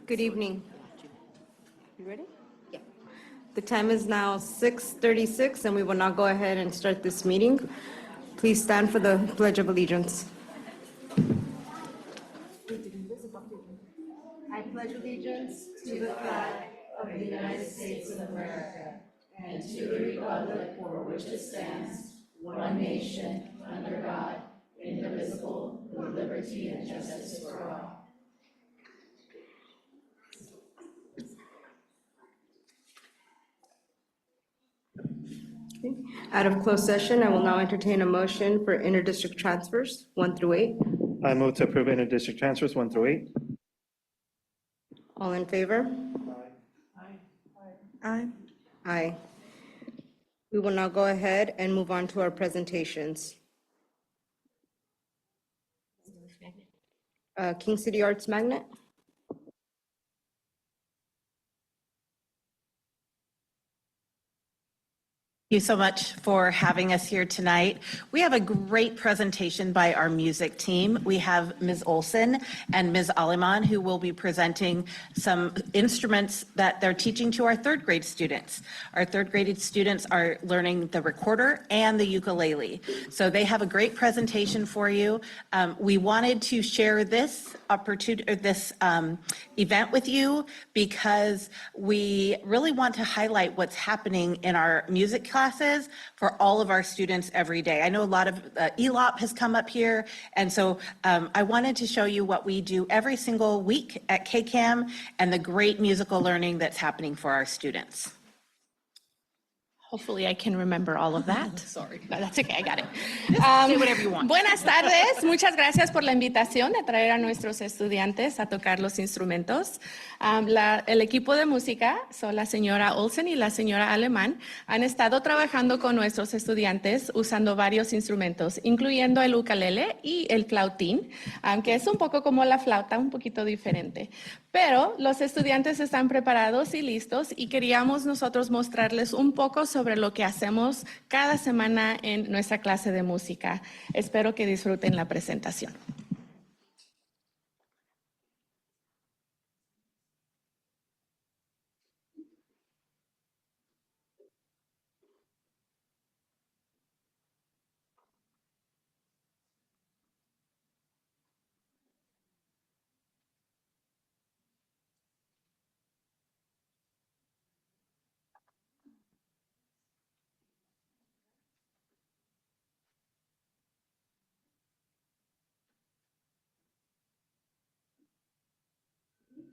Good evening. You ready? Yeah. The time is now 6:36, and we will now go ahead and start this meeting. Please stand for the Pledge of Allegiance. I pledge allegiance to the flag of the United States of America and to the republic for which it stands, one nation, under God, indivisible, with liberty and justice for all. Out of closed session, I will now entertain a motion for interdistrict transfers 1 through 8. I move to approve interdistrict transfers 1 through 8. All in favor? Aye. Aye. We will now go ahead and move on to our presentations. King City Arts Magnet. Thank you so much for having us here tonight. We have a great presentation by our music team. We have Ms. Olson and Ms. Aleman, who will be presenting some instruments that they're teaching to our third grade students. Our third grade students are learning the recorder and the ukulele. So they have a great presentation for you. We wanted to share this opportunity, this event with you because we really want to highlight what's happening in our music classes for all of our students every day. I know a lot of ELOP has come up here, and so I wanted to show you what we do every single week at KCAM and the great musical learning that's happening for our students. Hopefully I can remember all of that. Sorry. But that's okay, I got it. Say whatever you want. Buenas tardes, muchas gracias por la invitación de traer a nuestros estudiantes a tocar los instrumentos. El equipo de música, son la señora Olsen y la señora Alemán, han estado trabajando con nuestros estudiantes usando varios instrumentos, incluyendo el ukelele y el flautín, que es un poco como la flauta, un poquito diferente. Pero los estudiantes están preparados y listos y queríamos nosotros mostrarles un poco sobre lo que hacemos cada semana en nuestra clase de música. Espero que disfruten la presentación.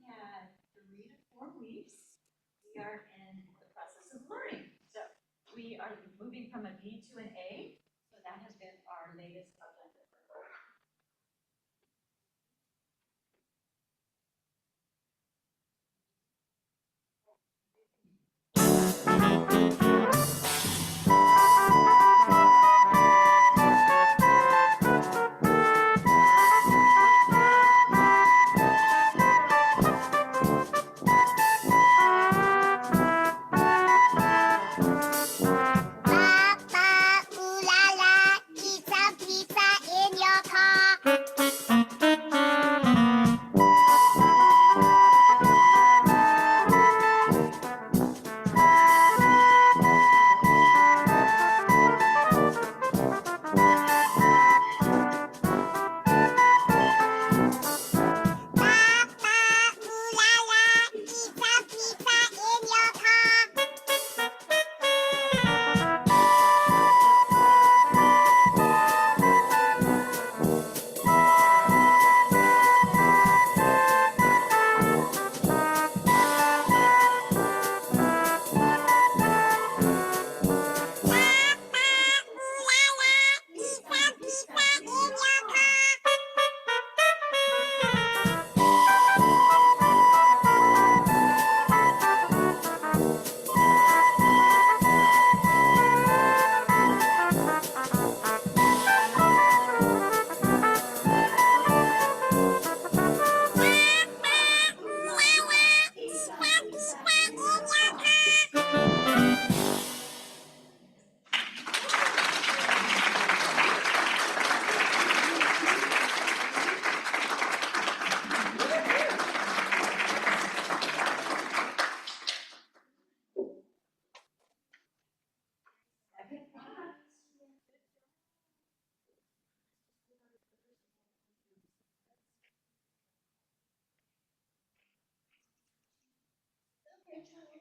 Had 3 to 4 weeks, we are in the process of learning. So we are moving from a B to an A. So that has been our latest objective. Papa, ooh la la, pizza, pizza,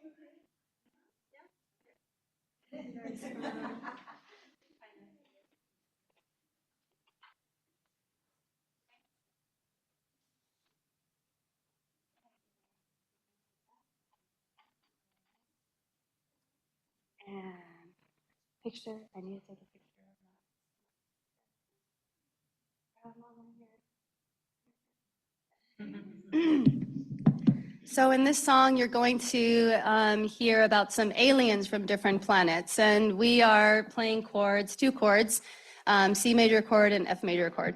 And picture, I need to take a picture of that. So in this song, you're going to hear about some aliens from different planets. And we are playing chords, two chords, C major chord and F major chord.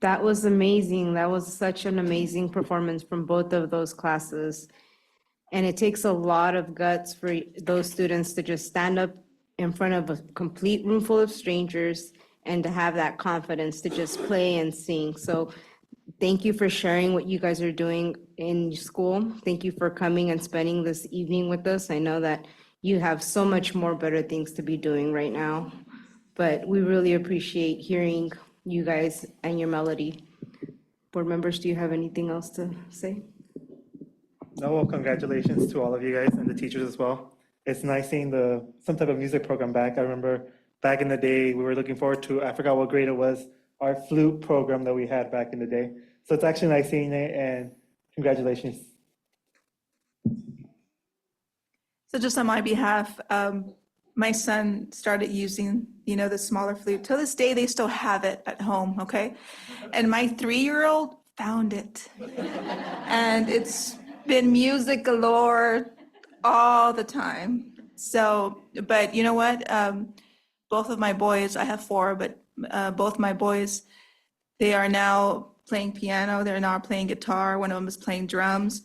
That was amazing. That was such an amazing performance from both of those classes. And it takes a lot of guts for those students to just stand up in front of a complete room full of strangers and to have that confidence to just play and sing. So thank you for sharing what you guys are doing in school. Thank you for coming and spending this evening with us. I know that you have so much more better things to be doing right now, but we really appreciate hearing you guys and your melody. Board members, do you have anything else to say? No, well, congratulations to all of you guys and the teachers as well. It's nice seeing some type of music program back. I remember back in the day, we were looking forward to, I forgot what grade it was, our flute program that we had back in the day. So it's actually nice seeing it, and congratulations. So just on my behalf, my son started using, the smaller flute. To this day, they still have it at home, okay? And my 3-year-old found it. And it's been music galore all the time. So, but you know what? Both of my boys, I have 4, but both my boys, they are now playing piano. They're now playing guitar. One of them is playing drums.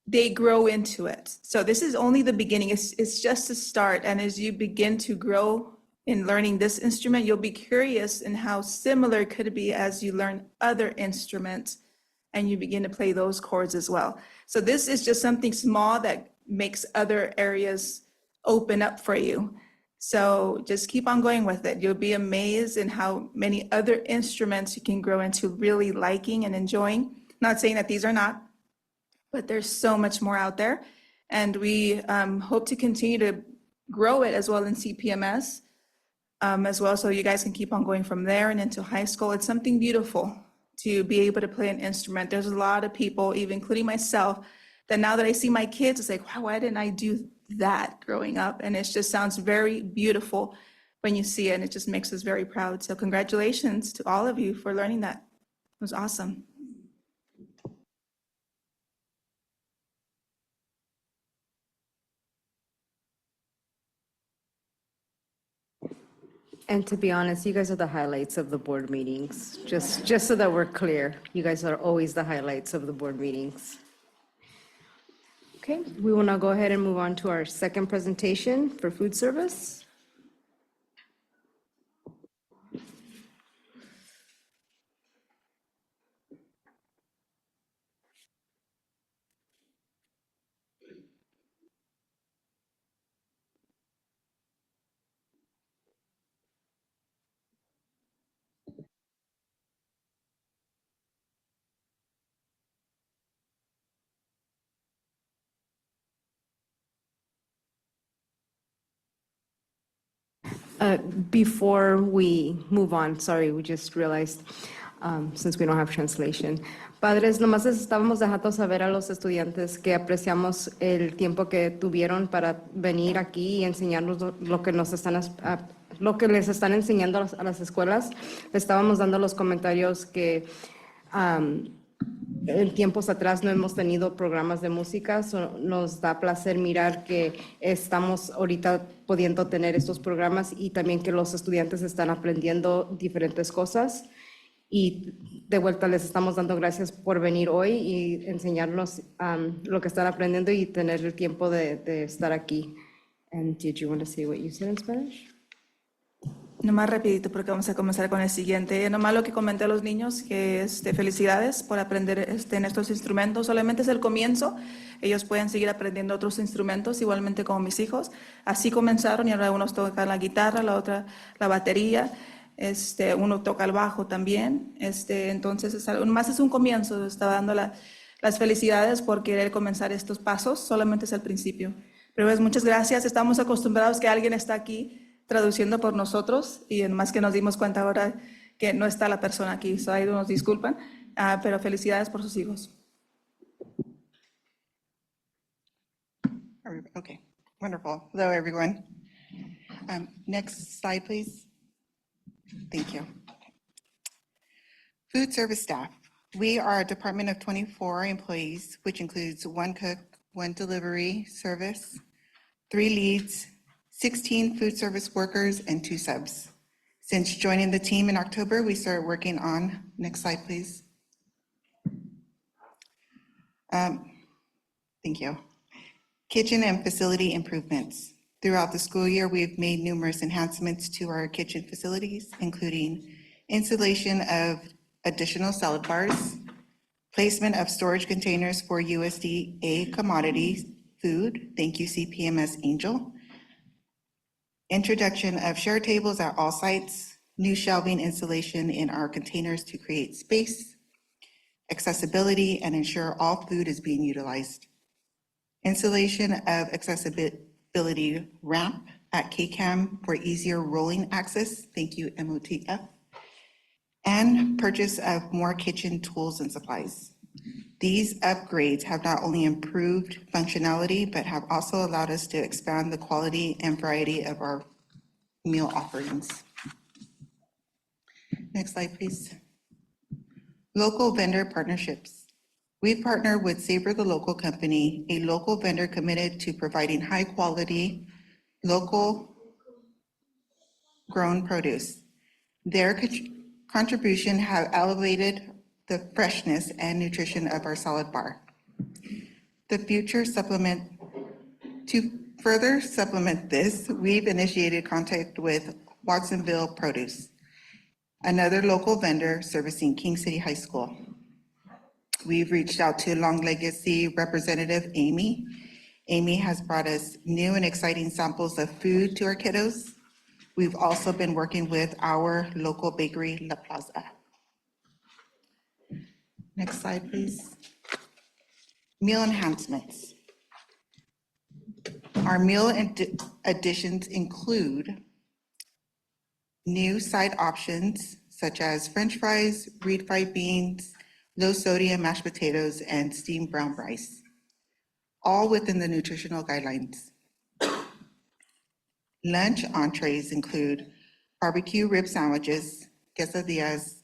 They grow into it. So this is only the beginning. It's just a start. And as you begin to grow in learning this instrument, you'll be curious in how similar could it be as you learn other instruments and you begin to play those chords as well. So this is just something small that makes other areas open up for you. So just keep on going with it. You'll be amazed in how many other instruments you can grow into really liking and enjoying. Not saying that these are not, but there's so much more out there. And we hope to continue to grow it as well in CPMS as well, so you guys can keep on going from there and into high school. It's something beautiful to be able to play an instrument. There's a lot of people, even including myself, that now that I see my kids, it's like, wow, why didn't I do that growing up? And it just sounds very beautiful when you see it, and it just makes us very proud. So congratulations to all of you for learning that. It was awesome. And to be honest, you guys are the highlights of the board meetings. Just so that we're clear, you guys are always the highlights of the board meetings. Okay, we will now go ahead and move on to our second presentation for food service. Before we move on, sorry, we just realized, since we don't have translation. Padres, nomás les estábamos dejando saber a los estudiantes que apreciamos el tiempo que tuvieron para venir aquí y enseñarnos lo que nos están, lo que les están enseñando a las escuelas. Les estábamos dando los comentarios que en tiempos atrás no hemos tenido programas de música, nos da placer mirar que estamos ahorita pudiendo tener estos programas y también que los estudiantes están aprendiendo diferentes cosas. Y de vuelta les estamos dando gracias por venir hoy y enseñarnos lo que están aprendiendo y tener el tiempo de estar aquí. And did you want to say what you said in Spanish? Nomás rapidito porque vamos a comenzar con el siguiente. Nomás lo que comenté a los niños, que felicidades por aprender en estos instrumentos. Solamente es el comienzo. Ellos pueden seguir aprendiendo otros instrumentos, igualmente como mis hijos. Así comenzaron y ahora unos tocan la guitarra, la otra la batería. Uno toca el bajo también. Entonces, más es un comienzo. Estaba dando las felicidades por querer comenzar estos pasos. Solamente es el principio. Pero muchas gracias. Estamos acostumbrados que alguien está aquí traduciendo por nosotros y más que nos dimos cuenta ahora que no está la persona aquí. Ahí nos disculpan, pero felicidades por sus hijos. Okay, wonderful. Hello, everyone. Next slide, please. Thank you. Food service staff. We are a department of 24 employees, which includes 1 cook, 1 delivery service, 3 leads, 16 food service workers, and 2 subs. Since joining the team in October, we started working on, next slide, please. Thank you. Kitchen and facility improvements. Throughout the school year, we've made numerous enhancements to our kitchen facilities, including installation of additional salad bars, placement of storage containers for USDA commodity food, thank you CPMS Angel, introduction of share tables at all sites, new shelving installation in our containers to create space, accessibility and ensure all food is being utilized, installation of accessibility ramp at KCAM for easier rolling access, thank you MOTF, and purchase of more kitchen tools and supplies. These upgrades have not only improved functionality, but have also allowed us to expand the quality and variety of our meal offerings. Next slide, please. Local vendor partnerships. We partner with Savor the Local Company, a local vendor committed to providing high quality, local grown produce. Their contribution have elevated the freshness and nutrition of our salad bar. The future supplement, to further supplement this, we've initiated contact with Watsonville Produce, another local vendor servicing King City High School. We've reached out to Long Legacy Representative Amy. Amy has brought us new and exciting samples of food to our kiddos. We've also been working with our local bakery, La Plaza. Next slide, please. Meal enhancements. Our meal additions include new side options such as French fries, refried beans, low sodium mashed potatoes, and steamed brown rice, all within the nutritional guidelines. Lunch entrees include barbecue rib sandwiches, quesadillas,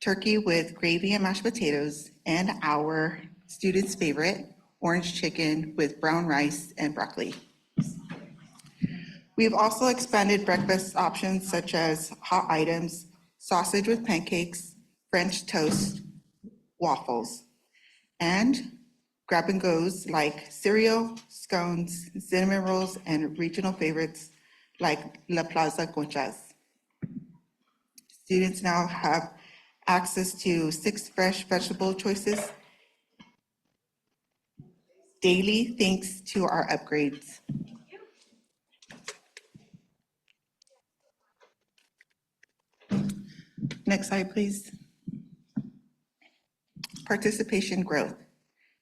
turkey with gravy and mashed potatoes, and our students' favorite, orange chicken with brown rice and broccoli. We've also expanded breakfast options such as hot items, sausage with pancakes, French toast, waffles, and grab-and-goes like cereal, scones, cinnamon rolls, and regional favorites like La Plaza Conchas. Students now have access to 6 fresh vegetable choices daily thanks to our upgrades. Next slide, please. Participation growth.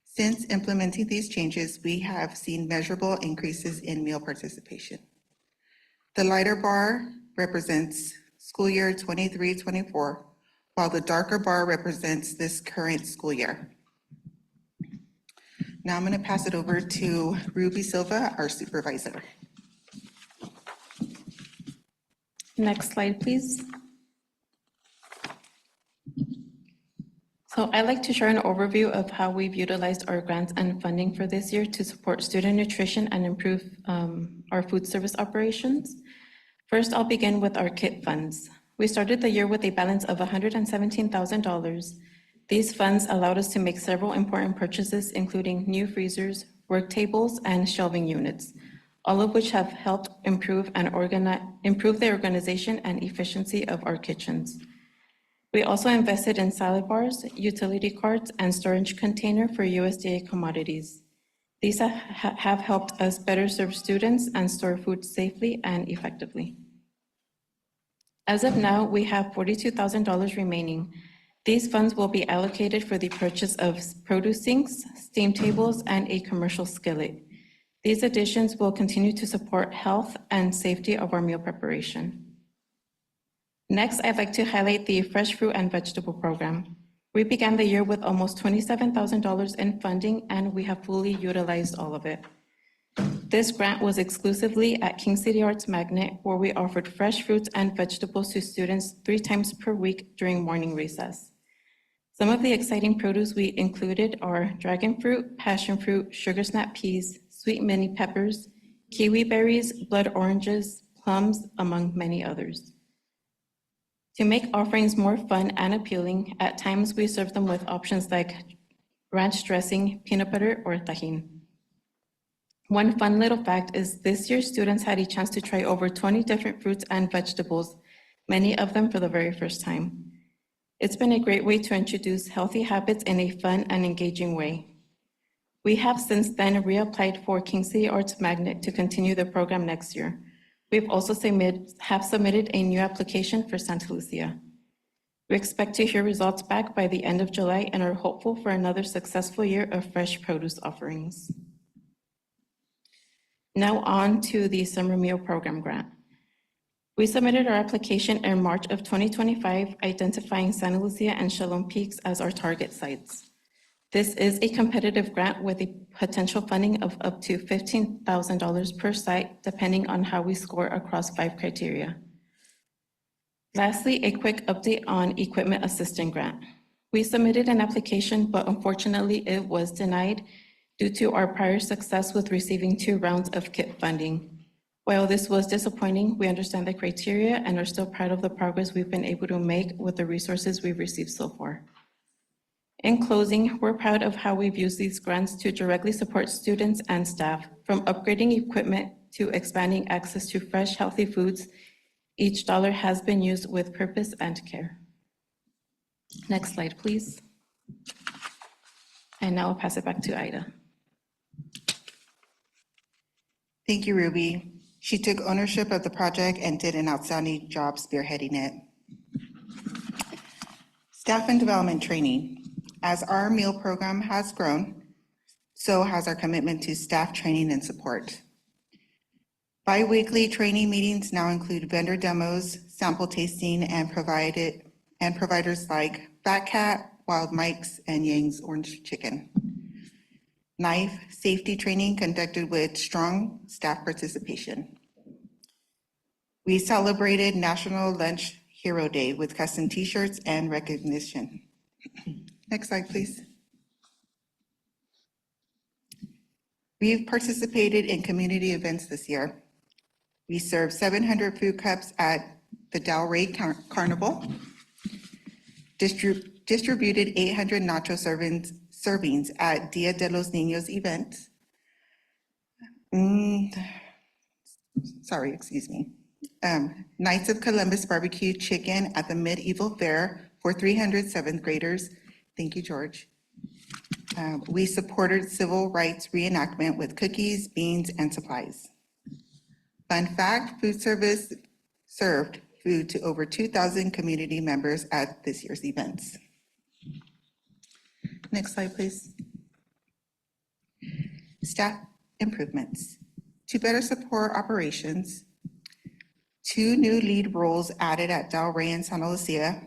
Since implementing these changes, we have seen measurable increases in meal participation. The lighter bar represents school year 23-24, while the darker bar represents this current school year. Now I'm going to pass it over to Ruby Silva, our supervisor. Next slide, please. So I'd like to share an overview of how we've utilized our grants and funding for this year to support student nutrition and improve our food service operations. First, I'll begin with our KIT funds. We started the year with a balance of $117,000. These funds allowed us to make several important purchases, including new freezers, work tables, and shelving units, all of which have helped improve the organization and efficiency of our kitchens. We also invested in salad bars, utility carts, and storage container for USDA commodities. These have helped us better serve students and store food safely and effectively. As of now, we have $42,000 remaining. These funds will be allocated for the purchase of produce sinks, steam tables, and a commercial skillet. These additions will continue to support health and safety of our meal preparation. Next, I'd like to highlight the Fresh Fruit and Vegetable Program. We began the year with almost $27,000 in funding, and we have fully utilized all of it. This grant was exclusively at King City Arts Magnet, where we offered fresh fruits and vegetables to students 3 times per week during morning recess. Some of the exciting produce we included are dragon fruit, passion fruit, sugar snap peas, sweet mini peppers, kiwi berries, blood oranges, plums, among many others. To make offerings more fun and appealing, at times we serve them with options like ranch dressing, peanut butter, or tajin. One fun little fact is this year students had a chance to try over 20 different fruits and vegetables, many of them for the very first time. It's been a great way to introduce healthy habits in a fun and engaging way. We have since then reapplied for King City Arts Magnet to continue the program next year. We've also submitted a new application for Santa Lucia. We expect to hear results back by the end of July and are hopeful for another successful year of fresh produce offerings. Now on to the Summer Meal Program grant. We submitted our application in March of 2025, identifying Santa Lucia and Shalom Peaks as our target sites. This is a competitive grant with a potential funding of up to $15,000 per site, depending on how we score across 5 criteria. Lastly, a quick update on Equipment Assistant Grant. We submitted an application, but unfortunately it was denied due to our prior success with receiving 2 rounds of KIT funding. While this was disappointing, we understand the criteria and are still proud of the progress we've been able to make with the resources we've received so far. In closing, we're proud of how we've used these grants to directly support students and staff, from upgrading equipment to expanding access to fresh, healthy foods. Each dollar has been used with purpose and care. Next slide, please. And now I'll pass it back to Ida. Thank you, Ruby. She took ownership of the project and did an outstanding job spearheading it. Staff and development training. As our meal program has grown, so has our commitment to staff training and support. Bi-weekly training meetings now include vendor demos, sample tasting, and providers like Fat Cat, Wild Mike's, and Yang's Orange Chicken. Knife safety training conducted with strong staff participation. We celebrated National Lunch Hero Day with custom t-shirts and recognition. Next slide, please. We've participated in community events this year. We served 700 food cups at the Delray Carnival, distributed 800 nacho servings at Dia de los Niños event. Excuse me. Knights of Columbus barbecue chicken at the medieval fair for 300 seventh graders. Thank you, George. We supported civil rights reenactment with cookies, beans, and supplies. Fun fact, food service served food to over 2,000 community members at this year's events. Next slide, please. Staff improvements. To better support operations, 2 new lead roles added at Delray and Santa Lucia.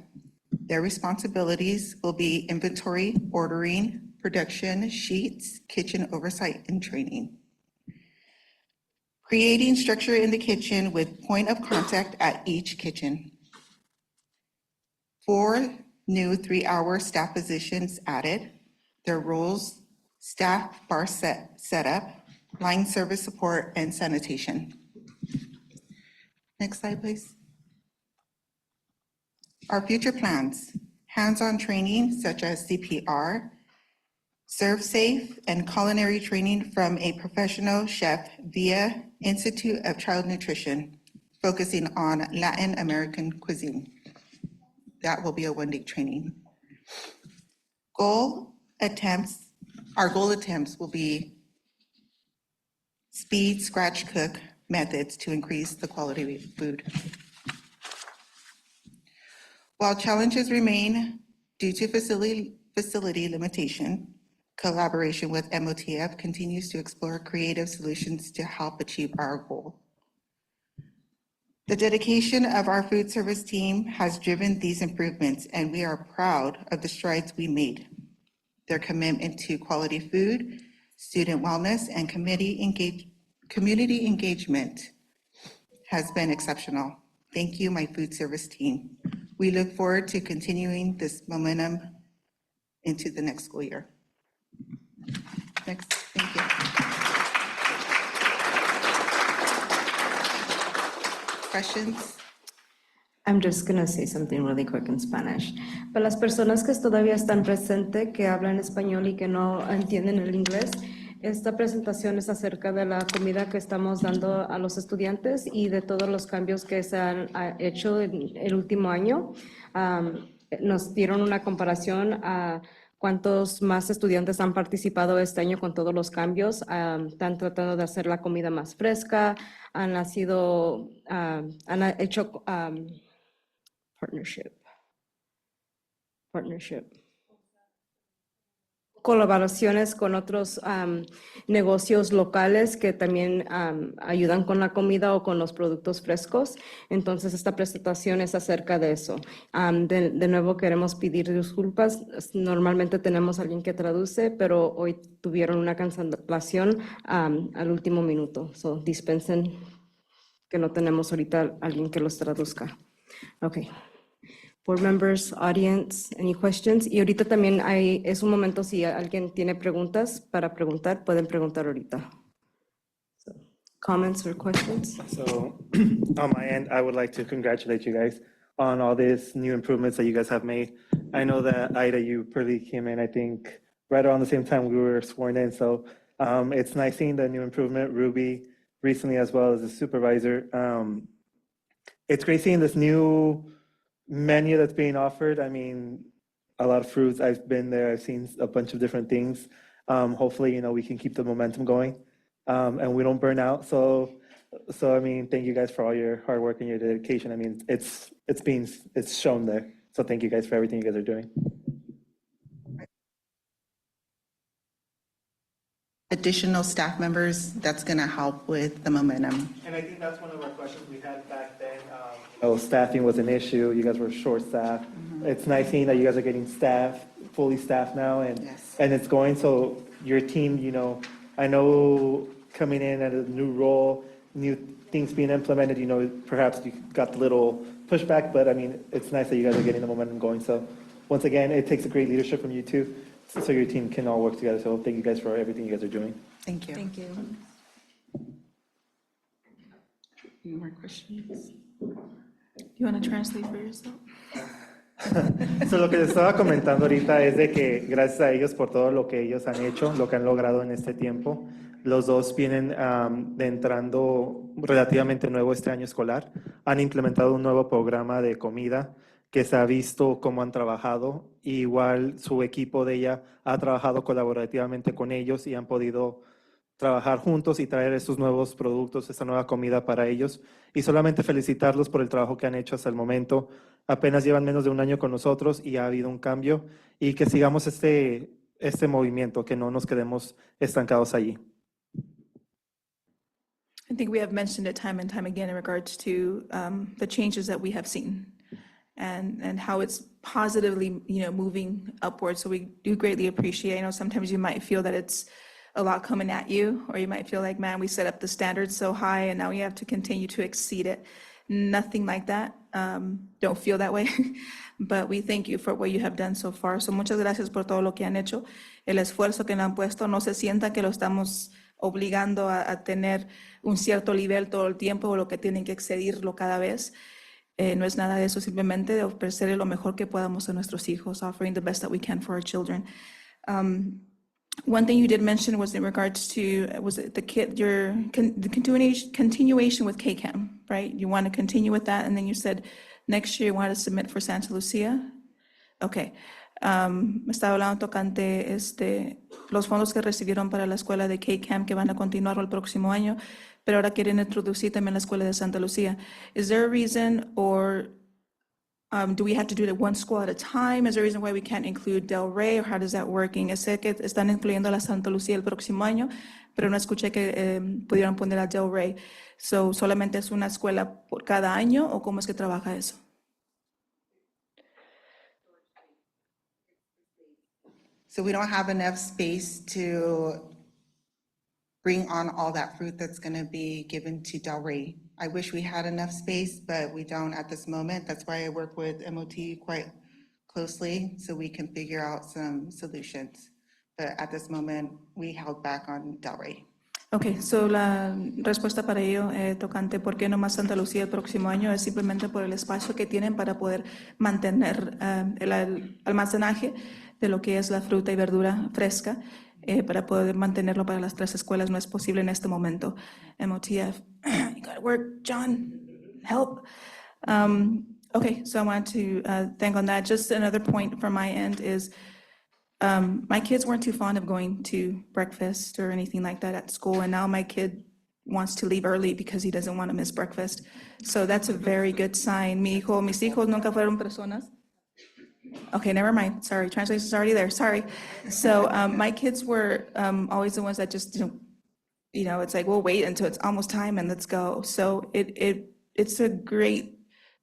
Their responsibilities will be inventory, ordering, production, sheets, kitchen oversight, and training. Creating structure in the kitchen with point of contact at each kitchen. 4 new 3-hour staff positions added. Their roles, staff bar setup, line service support, and sanitation. Next slide, please. Our future plans, hands-on training such as CPR, serve safe, and culinary training from a professional chef via Institute of Child Nutrition, focusing on Latin American cuisine. That will be a 1-day training. Our goal attempts will be speed scratch cook methods to increase the quality of food. While challenges remain due to facility limitation, collaboration with MOTF continues to explore creative solutions to help achieve our goal. The dedication of our food service team has driven these improvements, and we are proud of the strides we made. Their commitment to quality food, student wellness, and community engagement has been exceptional. Thank you, my food service team. We look forward to continuing this momentum into the next school year. Next, thank you. Questions? I'm just going to say something really quick in Spanish. Para las personas que todavía están presentes, que hablan español y que no entienden el inglés, esta presentación es acerca de la comida que estamos dando a los estudiantes y de todos los cambios que se han hecho en el último año. Nos dieron una comparación a cuántos más estudiantes han participado este año con todos los cambios. Están tratando de hacer la comida más fresca, han hecho colaboraciones con otros negocios locales que también ayudan con la comida o con los productos frescos. Entonces, esta presentación es acerca de eso. De nuevo, queremos pedir disculpas. Normalmente tenemos a alguien que traduce, pero hoy tuvieron una cancelación al último minuto. So, dispensen que no tenemos ahorita a alguien que los traduzca. Okay. Board members, audience, any questions? Y ahorita también es un momento si alguien tiene preguntas para preguntar, pueden preguntar ahorita. So, comments or questions? So on my end, I would like to congratulate you guys on all these new improvements that you guys have made. I know that Ida, you probably came in, I think, right around the same time we were sworn in. So it's nice seeing the new improvement. Ruby recently as well as a supervisor. It's great seeing this new menu that's being offered. I mean, a lot of fruits. I've been there. I've seen a bunch of different things. Hopefully, we can keep the momentum going and we don't burn out. So I mean, thank you guys for all your hard work and your dedication. I mean, it's shown there. So thank you guys for everything you guys are doing. Additional staff members, that's going to help with the momentum. And I think that's one of our questions we had back then. Staffing was an issue. You guys were short-staffed. It's nice seeing that you guys are getting fully staffed now, and Yes. and it's going. So your team, I know coming in at a new role, new things being implemented, perhaps you got the little pushback, but I mean, it's nice that you guys are getting the momentum going. So once again, it takes a great leadership from you too, so your team can all work together. So thank you guys for everything you guys are doing. Thank you. Thank you. Any more questions? Do you want to translate for yourself? So, lo que les estaba comentando ahorita es de que gracias a ellos por todo lo que ellos han hecho, lo que han logrado en este tiempo. Los dos vienen de entrando relativamente nuevo este año escolar. Han implementado un nuevo programa de comida que se ha visto cómo han trabajado. Igual su equipo de ella ha trabajado colaborativamente con ellos y han podido trabajar juntos y traer estos nuevos productos, esta nueva comida para ellos. Y solamente felicitarlos por el trabajo que han hecho hasta el momento. Apenas llevan menos de un año con nosotros y ha habido un cambio y que sigamos este movimiento, que no nos quedemos estancados allí. I think we have mentioned it time and time again in regards to the changes that we have seen and how it's positively, moving upwards. So we do greatly appreciate. I know sometimes you might feel that it's a lot coming at you, or you might feel like, man, we set up the standards so high and now we have to continue to exceed it. Nothing like that. Don't feel that way. But we thank you for what you have done so far. So muchas gracias por todo lo que han hecho, el esfuerzo que le han puesto. No se sienta que lo estamos obligando a tener un cierto nivel todo el tiempo o lo que tienen que excedirlo cada vez. No es nada de eso, simplemente de ofrecerle lo mejor que podamos a nuestros hijos, offering the best that we can for our children. One thing you did mention was in regards to, was it the continuation with KCAM, right? You want to continue with that, and then you said next year you want to submit for Santa Lucia? Okay. Me estaba hablando tocante los fondos que recibieron para la escuela de KCAM que van a continuar el próximo año, pero ahora quieren introducir también la escuela de Santa Lucía. Is there a reason, or do we have to do it one school at a time? Is there a reason why we can't include Del Rey, or how does that working? Sé que están incluyendo a la Santa Lucía el próximo año, pero no escuché que pudieran poner a Del Rey. So, ¿solamente es una escuela por cada año o cómo es que trabaja eso? So we don't have enough space to bring on all that fruit that's going to be given to Del Rey. I wish we had enough space, but we don't at this moment. That's why I work with MOT quite closely so we can figure out some solutions. But at this moment, we held back on Del Rey. Ok, so la respuesta para ello, tocante por qué no más Santa Lucía el próximo año, es simplemente por el espacio que tienen para poder mantener el almacenaje de lo que es la fruta y verdura fresca, para poder mantenerlo para las 3 escuelas. No es posible en este momento. MOTF, you gotta work, John, help. Okay, so I want to thank on that. Just another point from my end is, my kids weren't too fond of going to breakfast or anything like that at school, and now my kid wants to leave early because he doesn't want to miss breakfast. So that's a very good sign. Mis hijos nunca fueron personas. Okay, never mind. Sorry, translation's already there. Sorry. So my kids were always the ones that just, it's like, we'll wait until it's almost time and let's go. So it's a great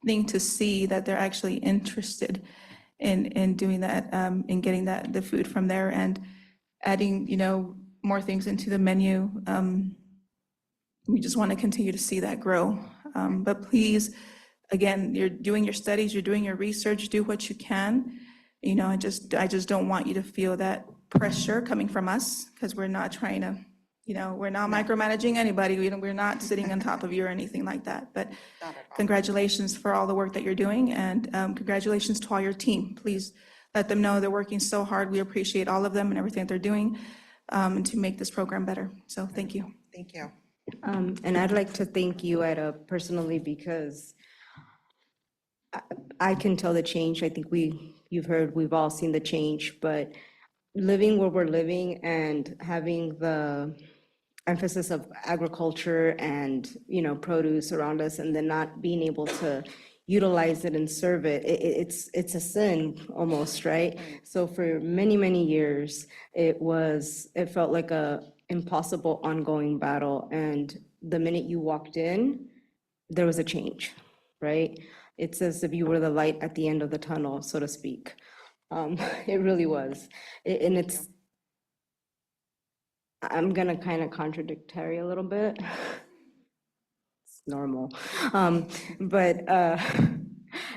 thing to see that they're actually interested in doing that, in getting the food from there and adding, more things into the menu. We just want to continue to see that grow. But please, again, you're doing your studies, you're doing your research, do what you can. I just don't want you to feel that pressure coming from us, because we're not trying to, we're not micromanaging anybody. We're not sitting on top of you or anything like that. But congratulations for all the work that you're doing, and congratulations to all your team. Please let them know they're working so hard. We appreciate all of them and everything that they're doing to make this program better. So thank you. Thank you. And I'd like to thank you, Etta, personally, because I can tell the change. I think you've heard, we've all seen the change, but living where we're living and having the emphasis of agriculture and, produce around us, and then not being able to utilize it and serve it, it's a sin almost, right? So for many, many years, it felt like a impossible ongoing battle. And the minute you walked in, there was a change, right? It's as if you were the light at the end of the tunnel, so to speak. It really was. I'm gonna kind of contradict Terry a little bit. It's normal. But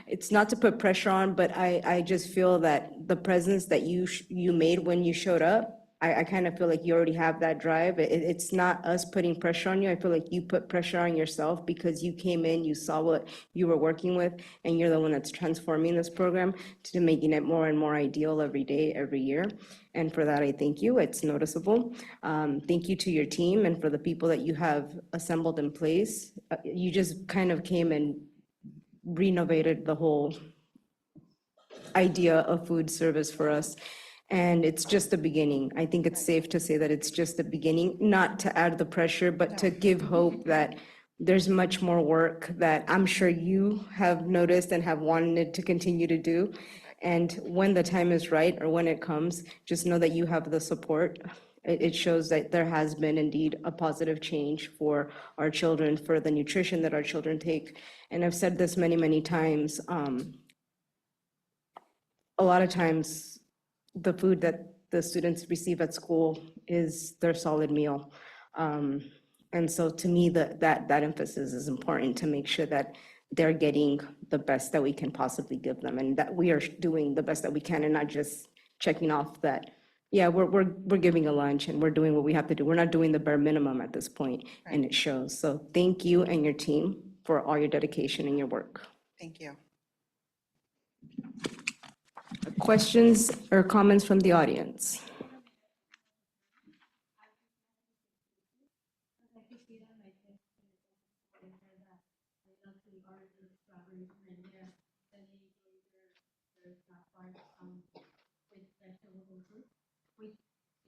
it's not to put pressure on, but I just feel that the presence that you made when you showed up I kind of feel like you already have that drive. It's not us putting pressure on you. I feel like you put pressure on yourself because you came in, you saw what you were working with, and you're the one that's transforming this program to making it more and more ideal every day, every year. And for that, I thank you. It's noticeable. Thank you to your team and for the people that you have assembled in place. You just kind of came and renovated the whole idea of food service for us. And it's just the beginning. I think it's safe to say that it's just the beginning, not to add the pressure, but to give hope that there's much more work that I'm sure you have noticed and have wanted to continue to do. And when the time is right or when it comes, just know that you have the support. It shows that there has been indeed a positive change for our children, for the nutrition that our children take. And I've said this many, many times. A lot of times, the food that the students receive at school is their solid meal. And so to me, that emphasis is important to make sure that they're getting the best that we can possibly give them and that we are doing the best that we can and not just checking off that, yeah, we're giving a lunch and we're doing what we have to do. We're not doing the bare minimum at this point, and it shows. So thank you and your team for all your dedication and your work. Thank you. Questions or comments from the audience?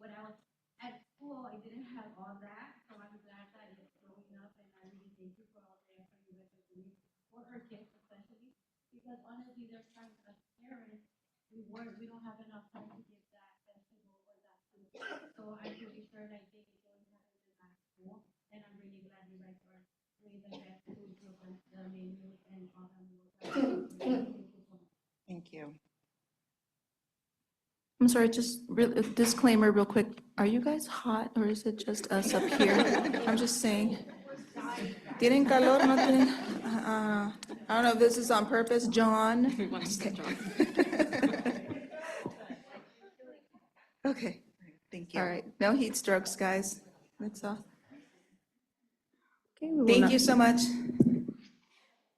When I was at school, I didn't have all that, so I'm glad that it's growing up, and I really thank you for all the effort you guys are doing for our kids especially, because honestly, there's times as parents, we don't have enough time to give that vegetable or that food. So I'm pretty sure, and I think it's going to happen in that school, and I'm really glad you guys are doing the best food programs, the menus, and all that meals. Thank you so much. Thank you. I'm sorry, just a disclaimer real quick. Are you guys hot or is it just us up here? I'm just saying. ¿Tienen calor? No tienen? I don't know if this is on purpose, John. Okay, Thank you. all right. No heat strokes, guys. That's all. Okay, we will Thank now- you so much.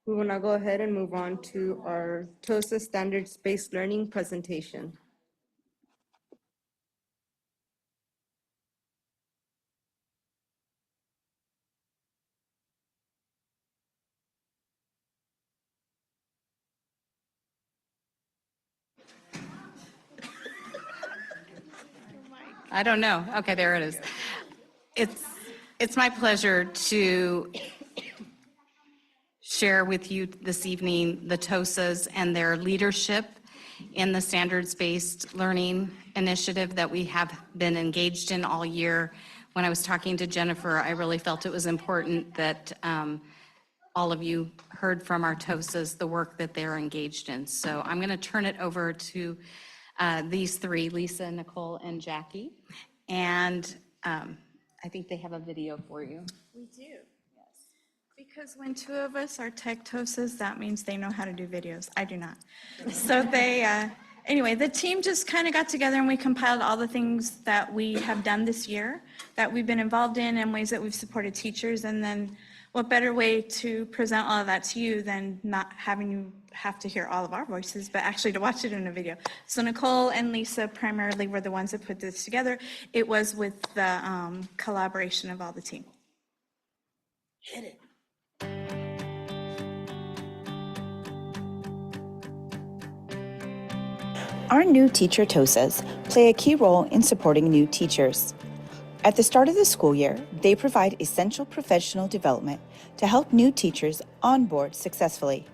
We will now go ahead and move on to our TOSA standards-based learning presentation. I don't know. Okay, there it is. It's my pleasure to share with you this evening the TOSAs and their leadership in the standards-based learning initiative that we have been engaged in all year. When I was talking to Jennifer, I really felt it was important that all of you heard from our TOSAs the work that they're engaged in. So I'm going to turn it over to these three, Lisa, Nicole, and Jackie. And I think they have a video for you. We do. Yes. Because when two of us are tech TOSAs, that means they know how to do videos. I do not. So anyway, the team just kind of got together and we compiled all the things that we have done this year, that we've been involved in and ways that we've supported teachers. And then what better way to present all of that to you than not having you have to hear all of our voices, but actually to watch it in a video. So Nicole and Lisa primarily were the ones that put this together. It was with the collaboration of all the team. Hit it. Our new teacher TOSAs play a key role in supporting new teachers. At the start of the school year, they provide essential professional development to help new teachers onboard successfully.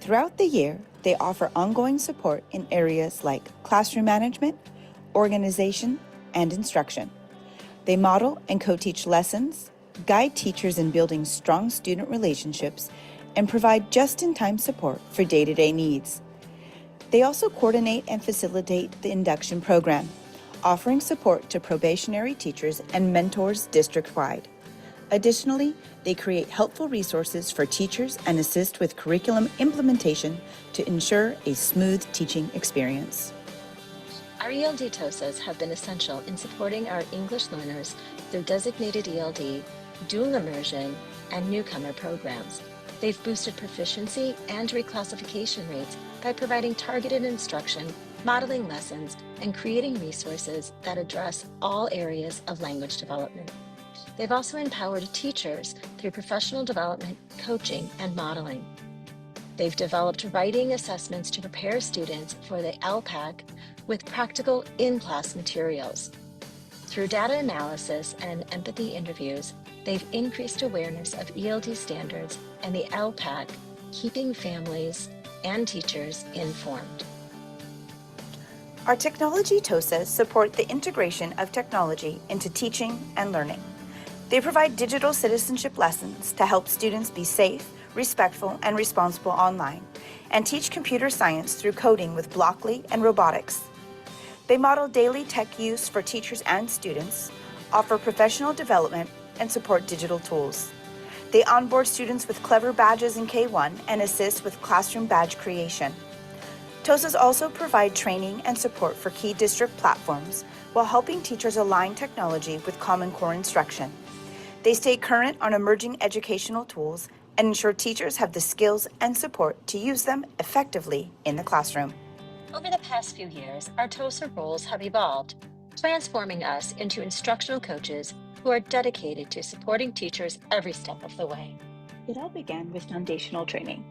Throughout the year, they offer ongoing support in areas like classroom management, organization, and instruction. They model and co-teach lessons, guide teachers in building strong student relationships, and provide just-in-time support for day-to-day needs. They also coordinate and facilitate the induction program, offering support to probationary teachers and mentors district-wide. Additionally, they create helpful resources for teachers and assist with curriculum implementation to ensure a smooth teaching experience. Our ELD TOSAs have been essential in supporting our English learners through designated ELD, dual immersion, and newcomer programs. They've boosted proficiency and reclassification rates by providing targeted instruction, modeling lessons, and creating resources that address all areas of language development. They've also empowered teachers through professional development, coaching, and modeling. They've developed writing assessments to prepare students for the LPAC with practical in-class materials. Through data analysis and empathy interviews, they've increased awareness of ELD standards and the LPAC, keeping families and teachers informed. Our technology TOSAs support the integration of technology into teaching and learning. They provide digital citizenship lessons to help students be safe, respectful, and responsible online, and teach computer science through coding with Blockly and robotics. They model daily tech use for teachers and students, offer professional development, and support digital tools. They onboard students with clever badges in K-1 and assist with classroom badge creation. TOSAs also provide training and support for key district platforms while helping teachers align technology with Common Core instruction. They stay current on emerging educational tools and ensure teachers have the skills and support to use them effectively in the classroom. Over the past few years, our TOSA roles have evolved, transforming us into instructional coaches who are dedicated to supporting teachers every step of the way. It all began with foundational training,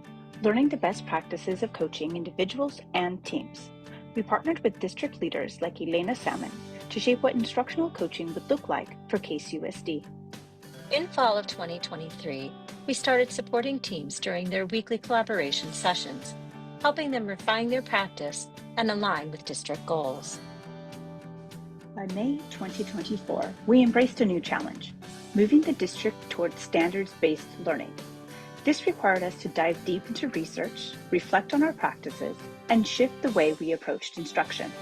learning the best practices of coaching individuals and teams. We partnered with district leaders like Elena Salmon to shape what instructional coaching would look like for KCUSD. In fall of 2023, we started supporting teams during their weekly collaboration sessions, helping them refine their practice and align with district goals. By May 2024, we embraced a new challenge, moving the district towards standards-based learning. This required us to dive deep into research, reflect on our practices, and shift the way we approached instruction.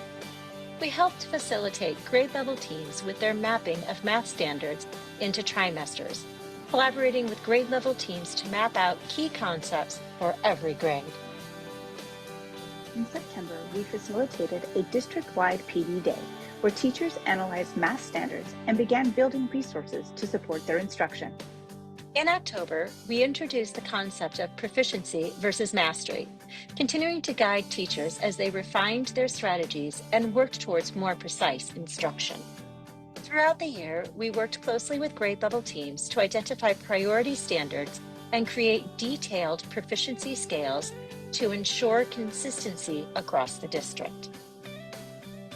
We helped facilitate grade-level teams with their mapping of math standards into trimesters, collaborating with grade-level teams to map out key concepts for every grade. In September, we facilitated a district-wide PD Day where teachers analyzed math standards and began building resources to support their instruction. In October, we introduced the concept of proficiency versus mastery, continuing to guide teachers as they refined their strategies and worked towards more precise instruction. Throughout the year, we worked closely with grade-level teams to identify priority standards and create detailed proficiency scales to ensure consistency across the district.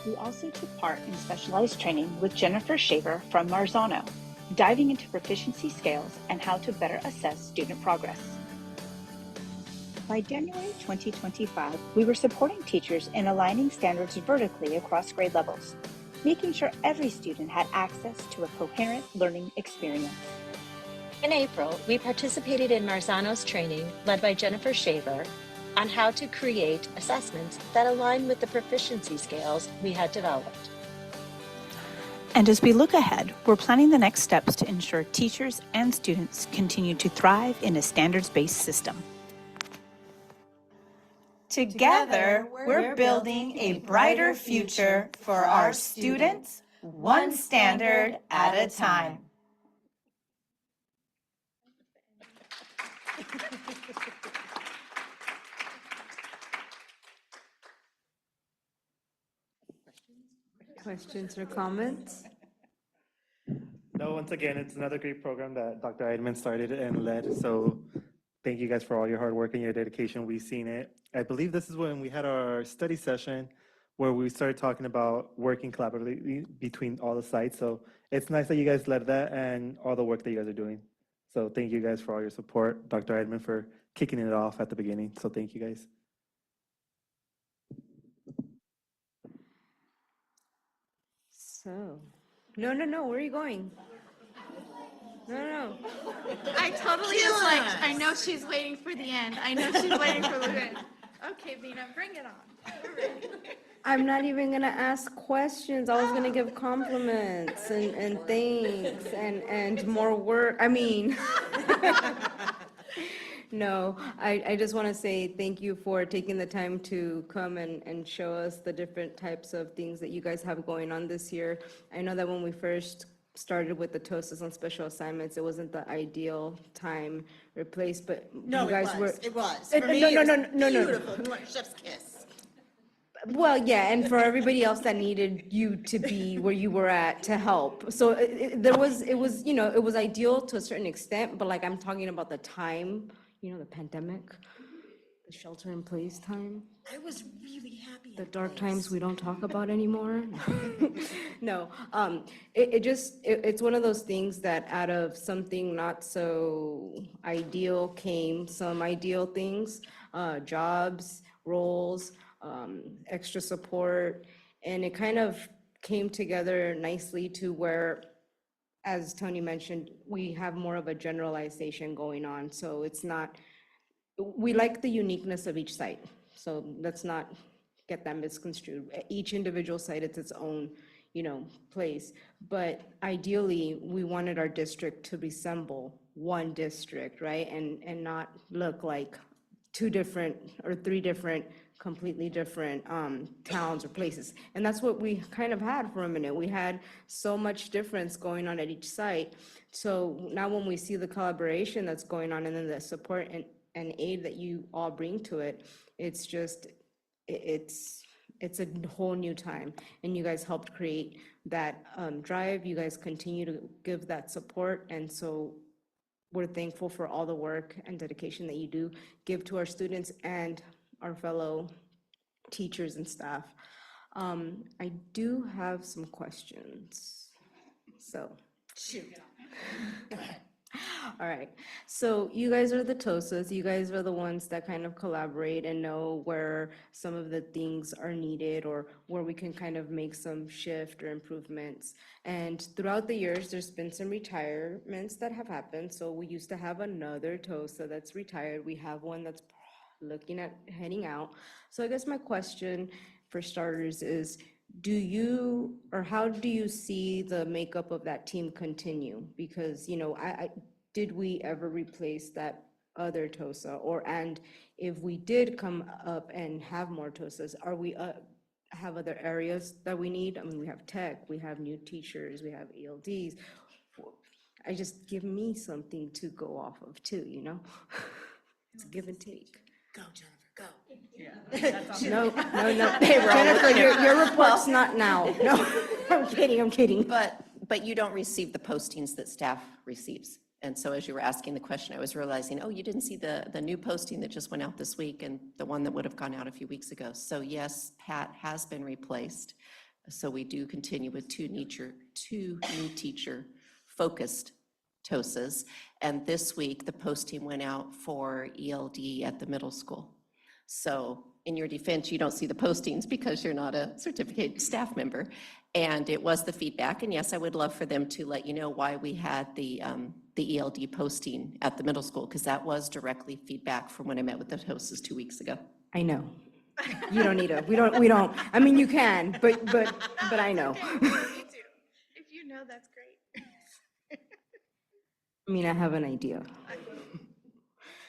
We also took part in specialized training with Jennifer Shaver from Marzano, diving into proficiency scales and how to better assess student progress. By January 2025, we were supporting teachers in aligning standards vertically across grade levels, making sure every student had access to a coherent learning experience. In April, we participated in Marzano's training led by Jennifer Shaver on how to create assessments that align with the proficiency scales we had developed. And as we look ahead, we're planning the next steps to ensure teachers and students continue to thrive in a standards-based system. Together, we're building a brighter future for our students, one standard at a time. Questions or comments? No, once again, it's another great program that Dr. Eidman started and led. So thank you guys for all your hard work and your dedication. We've seen it. I believe this is when we had our study session where we started talking about working collaboratively between all the sites. So it's nice that you guys led that and all the work that you guys are doing. So thank you guys for all your support. Dr. Eidman for kicking it off at the beginning. So thank you guys. So, no, where are you going? No. I totally was like, I know she's waiting for the end. I know she's waiting for the end. Okay, Vina, bring it on. We're ready. I'm not even gonna ask questions. I was gonna give compliments and thanks and more work. I mean, No, I just want to say thank you for taking the time to come and show us the different types of things that you guys have going on this year. I know that when we first started with the TOSAs on special assignments, it wasn't the ideal time or place, but No, you it guys were. was. It was. Uh, For me, no, it no, was no, no, no. beautiful. Chef's kiss. Well, yeah, and for everybody else that needed you to be where you were at to help. So it was, it was ideal to a certain extent, but like I'm talking about the time, the pandemic, the shelter in place time, I was really happy. the in dark place. times we don't talk about anymore. No, it's one of those things that out of something not so ideal came some ideal things, jobs, roles, extra support, and it kind of came together nicely to where, as Tony mentioned, we have more of a generalization going on. So it's not, we like the uniqueness of each site. So let's not get that misconstrued. Each individual site, it's its own, place. But ideally, we wanted our district to resemble one district, right? And not look like two different or three different completely different towns or places. And that's what we kind of had for a minute. We had so much difference going on at each site. So now when we see the collaboration that's going on and then the support and aid that you all bring to it, it's just, it's a whole new time. And you guys helped create that drive. You guys continue to give that support. And so we're thankful for all the work and dedication that you do give to our students and our fellow teachers and staff. I do have some questions. So, Shoot. all right. So you guys are the TOSAs. You guys are the ones that kind of collaborate and know where some of the things are needed or where we can kind of make some shift or improvements. And throughout the years, there's been some retirements that have happened. So we used to have another TOSA that's retired. We have one that's looking at heading out. So I guess my question for starters is, do you, or how do you see the makeup of that team continue? Because, did we ever replace that other TOSA? And if we did come up and have more TOSAs, are we have other areas that we need? I mean, we have tech, we have new teachers, we have ELDs. I just give me something to go off of too, It's a give and take. Go, Jennifer, go. No, Jennifer, your report's not now. No, I'm kidding. But you don't receive the postings that staff receives. And so as you were asking the question, I was realizing, oh, you didn't see the new posting that just went out this week and the one that would have gone out a few weeks ago. So yes, Pat has been replaced. So we do continue with two new teacher-focused TOSAs. And this week, the posting went out for ELD at the middle school. So in your defense, you don't see the postings because you're not a certificated staff member. And it was the feedback. And yes, I would love for them to let you know why we had the ELD posting at the middle school, because that was directly feedback from when I met with the TOSAs 2 weeks ago. I know. You don't need to, we don't, I mean, you can, but I know. If you know, that's great. I mean, I have an idea.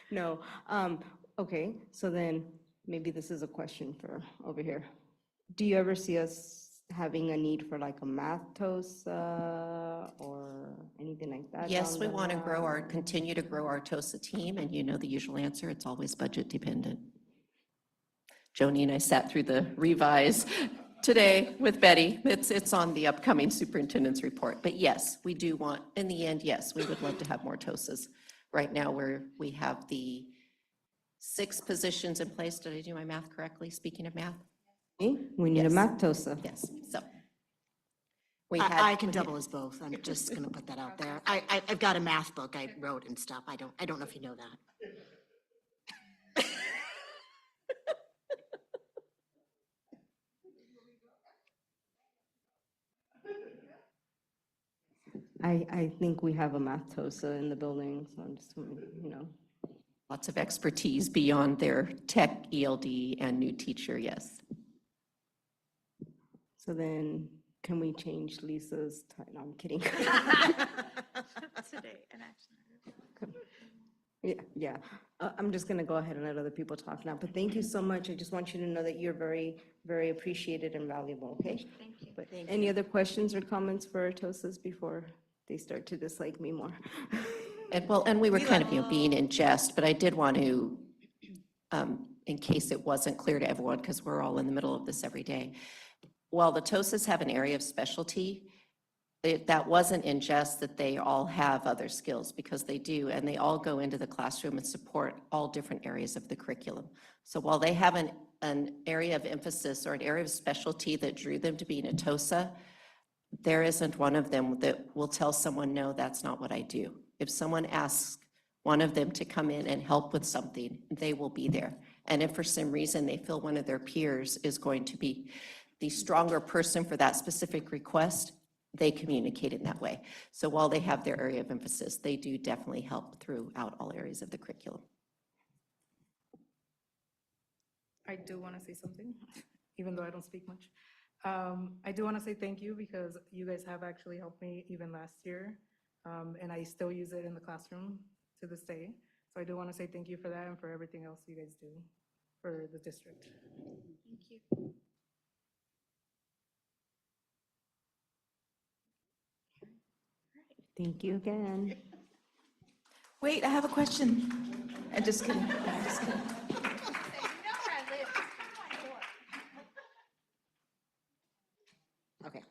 No, okay, so then maybe this is a question for over here. Do you ever see us having a need for like a math TOSA or anything like that? Yes, down we the want to line? continue to grow our TOSA team, and you know the usual answer, it's always budget dependent. Joni and I sat through the revise today with Betty. It's on the upcoming superintendent's report. But yes, we do want, in the end, yes, we would love to have more TOSAs. Right now, we have the 6 positions in place. Did I do my math correctly, speaking of math? We need a Yes. math TOSA. Yes, so. I can double as both. I'm just going to put that out there. I've got a math book I wrote and stuff. I don't know if you know that. I think we have a math TOSA in the building, so I'm just, Lots of expertise beyond their tech, ELD, and new teacher, yes. So then, can we change Lisa's time? No, I'm kidding. Today, an action item. Yeah, I'm just going to go ahead and let other people talk now, but thank you so much. I just want you to know that you're very, very appreciated and valuable, okay? Thank you. But any other questions or comments for TOSAs before they start to dislike me more? And we were kind of, being in jest, but I did want to, in case it wasn't clear to everyone, because we're all in the middle of this every day. While the TOSAs have an area of specialty, that wasn't in jest that they all have other skills, because they do, and they all go into the classroom and support all different areas of the curriculum. So while they have an area of emphasis or an area of specialty that drew them to being a TOSA, there isn't one of them that will tell someone, no, that's not what I do. If someone asks one of them to come in and help with something, they will be there. And if for some reason they feel one of their peers is going to be the stronger person for that specific request, they communicate in that way. So while they have their area of emphasis, they do definitely help throughout all areas of the curriculum. I do want to say something, even though I don't speak much. I do want to say thank you because you guys have actually helped me even last year, and I still use it in the classroom to this day. So I do want to say thank you for that and for everything else you guys do for the district. Thank you. Thank you again. Wait, I have a question. I'm just kidding. I'm just kidding. Okay.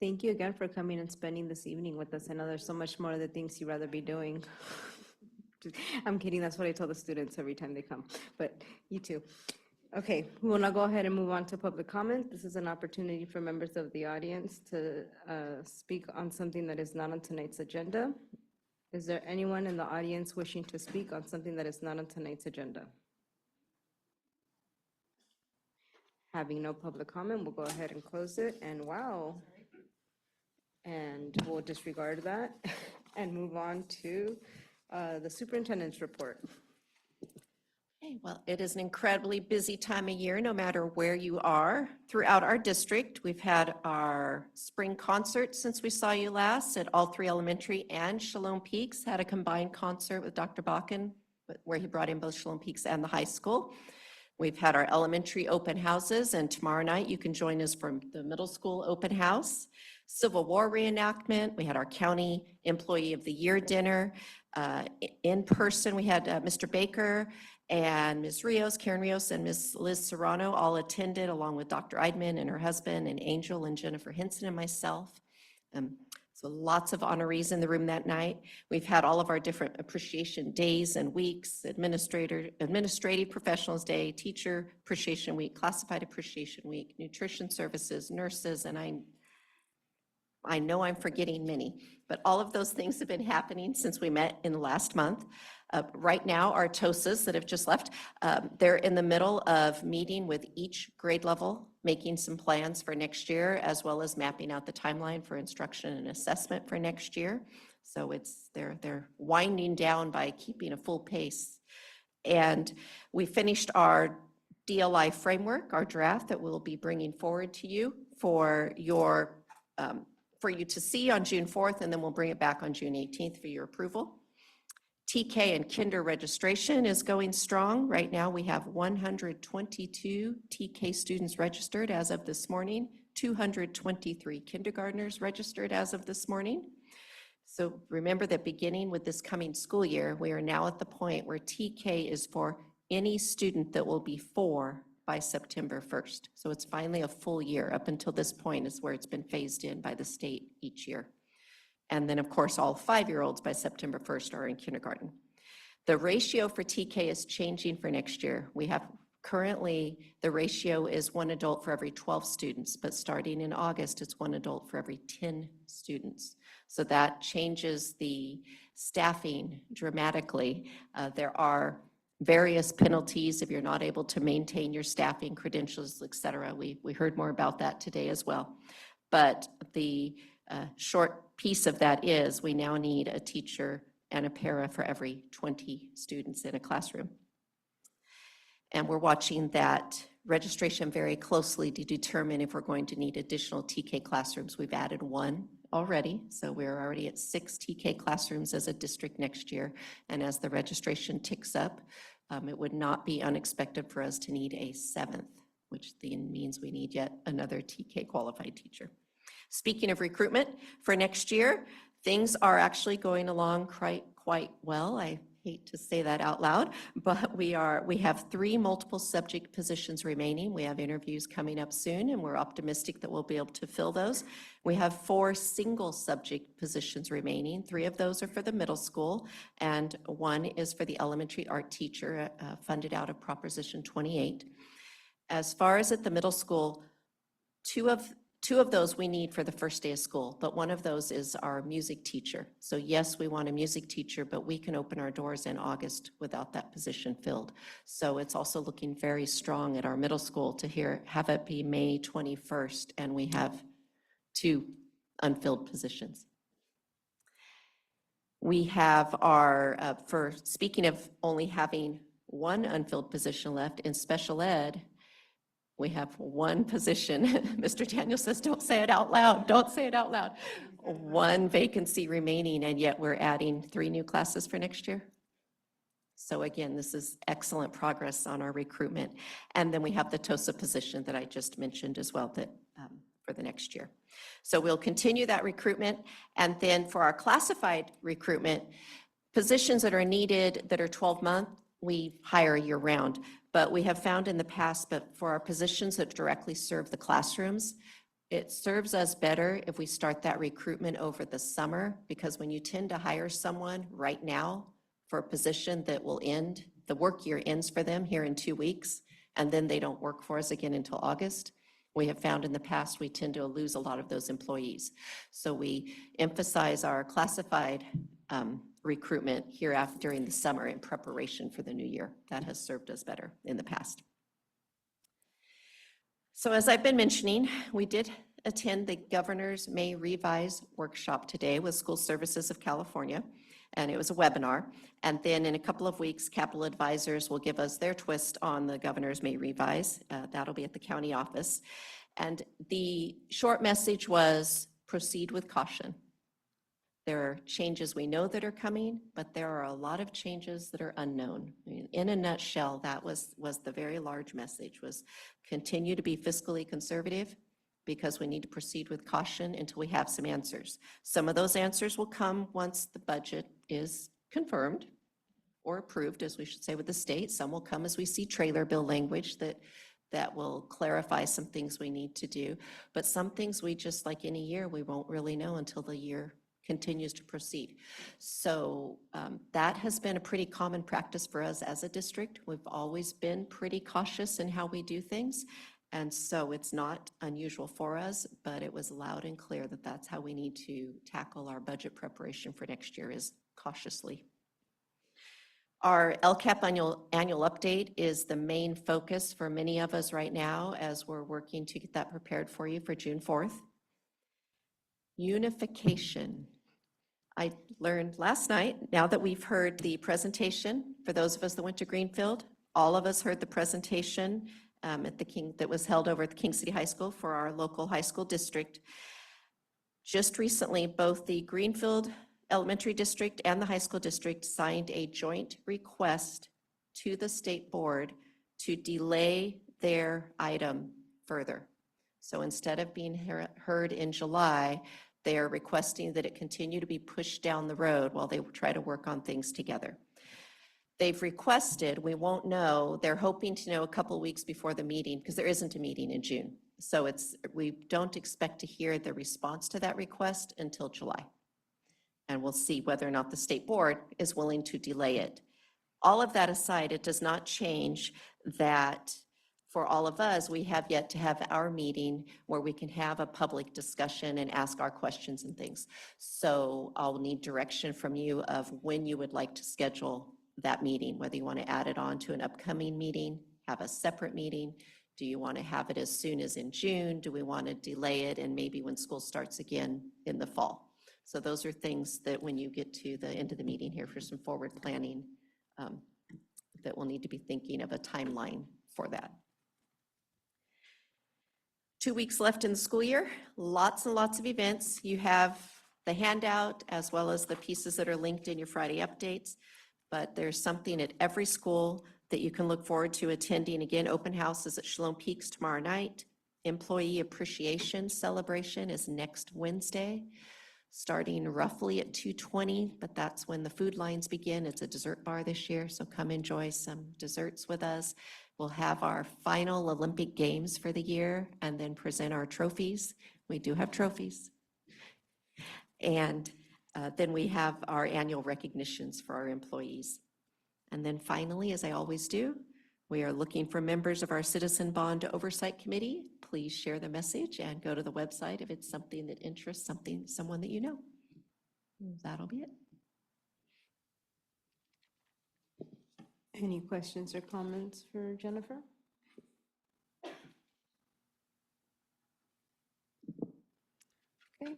Thank you again for coming and spending this evening with us. I know there's so much more of the things you'd rather be doing. I'm kidding, that's what I tell the students every time they come, but you too. Okay, we will now go ahead and move on to public comment. This is an opportunity for members of the audience to speak on something that is not on tonight's agenda. Is there anyone in the audience wishing to speak on something that is not on tonight's agenda? Having no public comment, we'll go ahead and close it, and wow. And we'll disregard that and move on to the superintendent's report. Okay, well, it is an incredibly busy time of year, no matter where you are. Throughout our district, we've had our spring concert since we saw you last at all three elementary and Shalom Peaks, had a combined concert with Dr. Bakken, where he brought in both Shalom Peaks and the high school. We've had our elementary open houses, and tomorrow night you can join us for the middle school open house. Civil War reenactment, we had our County Employee of the Year dinner. In person, we had Mr. Baker and Ms. Rios, Karen Rios, and Ms. Liz Serrano all attended, along with Dr. Eidman and her husband, and Angel and Jennifer Henson and myself. So lots of honorees in the room that night. We've had all of our different appreciation days and weeks, Administrative Professionals Day, Teacher Appreciation Week, Classified Appreciation Week, Nutrition Services, nurses, and I know I'm forgetting many, but all of those things have been happening since we met in the last month. Right now, our TOSAs that have just left, they're in the middle of meeting with each grade level, making some plans for next year, as well as mapping out the timeline for instruction and assessment for next year. So they're winding down by keeping a full pace. And we finished our DLI framework, our draft that we'll be bringing forward to you for you to see on June 4th, and then we'll bring it back on June 18th for your approval. TK and kinder registration is going strong. Right now, we have 122 TK students registered as of this morning, 223 kindergartners registered as of this morning. So remember that beginning with this coming school year, we are now at the point where TK is for any student that will be 4 by September 1st. So it's finally a full year. Up until this point is where it's been phased in by the state each year. And then, of course, all 5-year-olds by September 1st are in kindergarten. The ratio for TK is changing for next year. We have currently, the ratio is 1 adult for every 12 students, but starting in August, it's 1 adult for every 10 students. So that changes the staffing dramatically. There are various penalties if you're not able to maintain your staffing credentials, et cetera. We heard more about that today as well. But the short piece of that is we now need a teacher and a para for every 20 students in a classroom. And we're watching that registration very closely to determine if we're going to need additional TK classrooms. We've added 1 already. So we're already at 6 TK classrooms as a district next year. And as the registration ticks up, it would not be unexpected for us to need a 7th, which then means we need yet another TK qualified teacher. Speaking of recruitment for next year, things are actually going along quite well. I hate to say that out loud, but we have 3 multiple subject positions remaining. We have interviews coming up soon, and we're optimistic that we'll be able to fill those. We have 4 single subject positions remaining. 3 of those are for the middle school, and 1 is for the elementary art teacher, funded out of Proposition 28. As far as at the middle school, two of those we need for the first day of school, but one of those is our music teacher. So yes, we want a music teacher, but we can open our doors in August without that position filled. So it's also looking very strong at our middle school to have it be May 21st, and we have 2 unfilled positions. We have speaking of only having 1 unfilled position left in special ed, we have 1 position. Mr. Daniel says, don't say it out loud. Don't say it out loud. 1 vacancy remaining, and yet we're adding 3 new classes for next year. So again, this is excellent progress on our recruitment. And then we have the TOSA position that I just mentioned as well for the next year. So we'll continue that recruitment. And then for our classified recruitment, positions that are needed that are 12-month, we hire year-round. But we have found in the past, but for our positions that directly serve the classrooms, it serves us better if we start that recruitment over the summer, because when you tend to hire someone right now for a position that will end, the work year ends for them here in 2 weeks, and then they don't work for us again until August. We have found in the past we tend to lose a lot of those employees. So we emphasize our classified recruitment here during the summer in preparation for the new year. That has served us better in the past. So as I've been mentioning, we did attend the Governor's May Revise workshop today with School Services of California, and it was a webinar. And then in a couple of weeks, Capital Advisors will give us their twist on the Governor's May Revise. That'll be at the county office. And the short message was proceed with caution. There are changes we know that are coming, but there are a lot of changes that are unknown. I mean, in a nutshell, that was the very large message, was continue to be fiscally conservative because we need to proceed with caution until we have some answers. Some of those answers will come once the budget is confirmed or approved, as we should say, with the state. Some will come as we see trailer bill language that will clarify some things we need to do. But some things we just, like any year, we won't really know until the year continues to proceed. So that has been a pretty common practice for us as a district. We've always been pretty cautious in how we do things. And so it's not unusual for us, but it was loud and clear that that's how we need to tackle our budget preparation for next year, is cautiously. Our LCAP annual update is the main focus for many of us right now as we're working to get that prepared for you for June 4th. Unification. I learned last night, now that we've heard the presentation, for those of us that went to Greenfield, all of us heard the presentation that was held over at the King City High School for our local high school district. Just recently, both the Greenfield Elementary District and the high school district signed a joint request to the state board to delay their item further. So instead of being heard in July, they are requesting that it continue to be pushed down the road while they try to work on things together. They've requested, we won't know, they're hoping to know a couple weeks before the meeting, because there isn't a meeting in June. So we don't expect to hear the response to that request until July. And we'll see whether or not the state board is willing to delay it. All of that aside, it does not change that for all of us, we have yet to have our meeting where we can have a public discussion and ask our questions and things. So I'll need direction from you of when you would like to schedule that meeting, whether you want to add it on to an upcoming meeting, have a separate meeting. Do you want to have it as soon as in June? Do we want to delay it and maybe when school starts again in the fall? So those are things that when you get to the end of the meeting here for some forward planning, that we'll need to be thinking of a timeline for that. 2 weeks left in the school year, lots and lots of events. You have the handout as well as the pieces that are linked in your Friday updates. But there's something at every school that you can look forward to attending. Again, open house is at Shalom Peaks tomorrow night. Employee Appreciation Celebration is next Wednesday, starting roughly at 2:20, but that's when the food lines begin. It's a dessert bar this year, so come enjoy some desserts with us. We'll have our final Olympic Games for the year and then present our trophies. We do have trophies. And then we have our annual recognitions for our employees. And then finally, as I always do, we are looking for members of our Citizen Bond Oversight Committee. Please share the message and go to the website if it's something that interests someone that you know. That'll be it. Any questions or comments for Jennifer? Okay,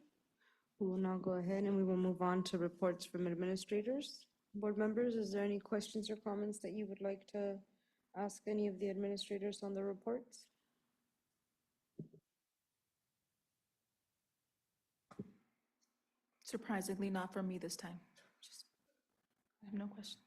we will now go ahead and we will move on to reports from administrators. Board members, is there any questions or comments that you would like to ask any of the administrators on the reports? Surprisingly, not from me this time. Just, I have no questions.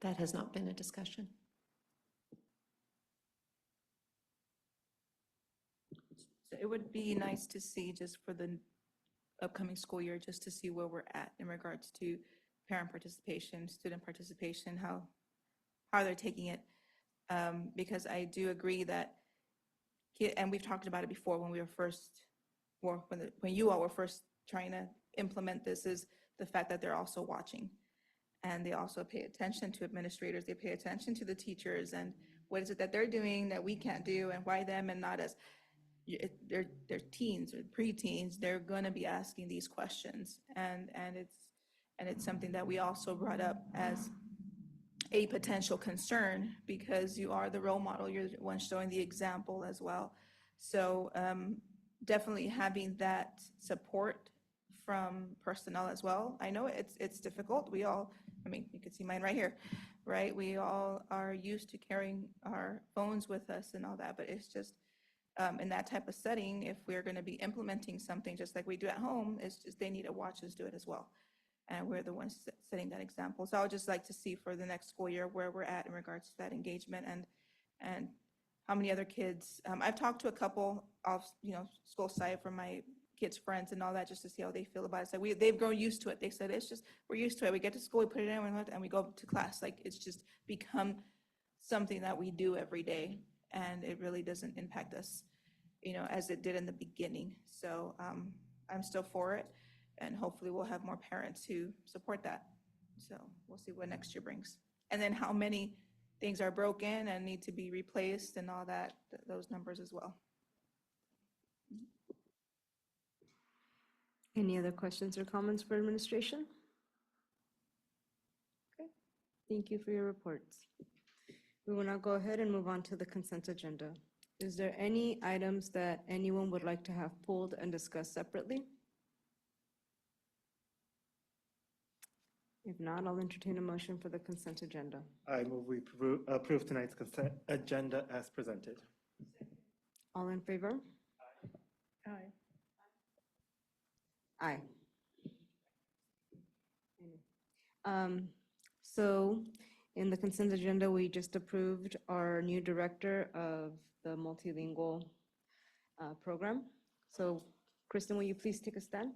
That has not been a discussion. So it would be nice to see just for the upcoming school year, just to see where we're at in regards to parent participation, student participation, how they're taking it. Because I do agree that, and we've talked about it before when we were first, or when you all were first trying to implement this, is the fact that they're also watching. And they also pay attention to administrators, they pay attention to the teachers, and what is it that they're doing that we can't do, and why them and not us? They're teens or preteens, they're gonna be asking these questions, and it's something that we also brought up as a potential concern, because you are the role model, you're the one showing the example as well. So definitely having that support from personnel as well. I know it's difficult. We all, I mean, you can see mine right here, right? We all are used to carrying our phones with us and all that, but it's just, in that type of setting, if we're going to be implementing something just like we do at home, it's just they need to watch us do it as well. And we're the ones setting that example. So I would just like to see for the next school year where we're at in regards to that engagement, and how many other kids. I've talked to a couple of, school side from my kids' friends and all that, just to see how they feel about it. So they've grown used to it. They said, it's just, we're used to it. We get to school, we put it in, and we go to class. Like, it's just become something that we do every day, and it really doesn't impact us, as it did in the beginning. So I'm still for it, and hopefully we'll have more parents who support that. So we'll see what next year brings. And then how many things are broken and need to be replaced and all that, those numbers as well. Any other questions or comments for administration? Okay, thank you for your reports. We will now go ahead and move on to the consent agenda. Is there any items that anyone would like to have pulled and discussed separately? If not, I'll entertain a motion for the consent agenda. I move we approve tonight's consent agenda as presented. All in favor? Aye. Aye. So in the consent agenda, we just approved our new director of the multilingual program. So Kristen, will you please take a stand?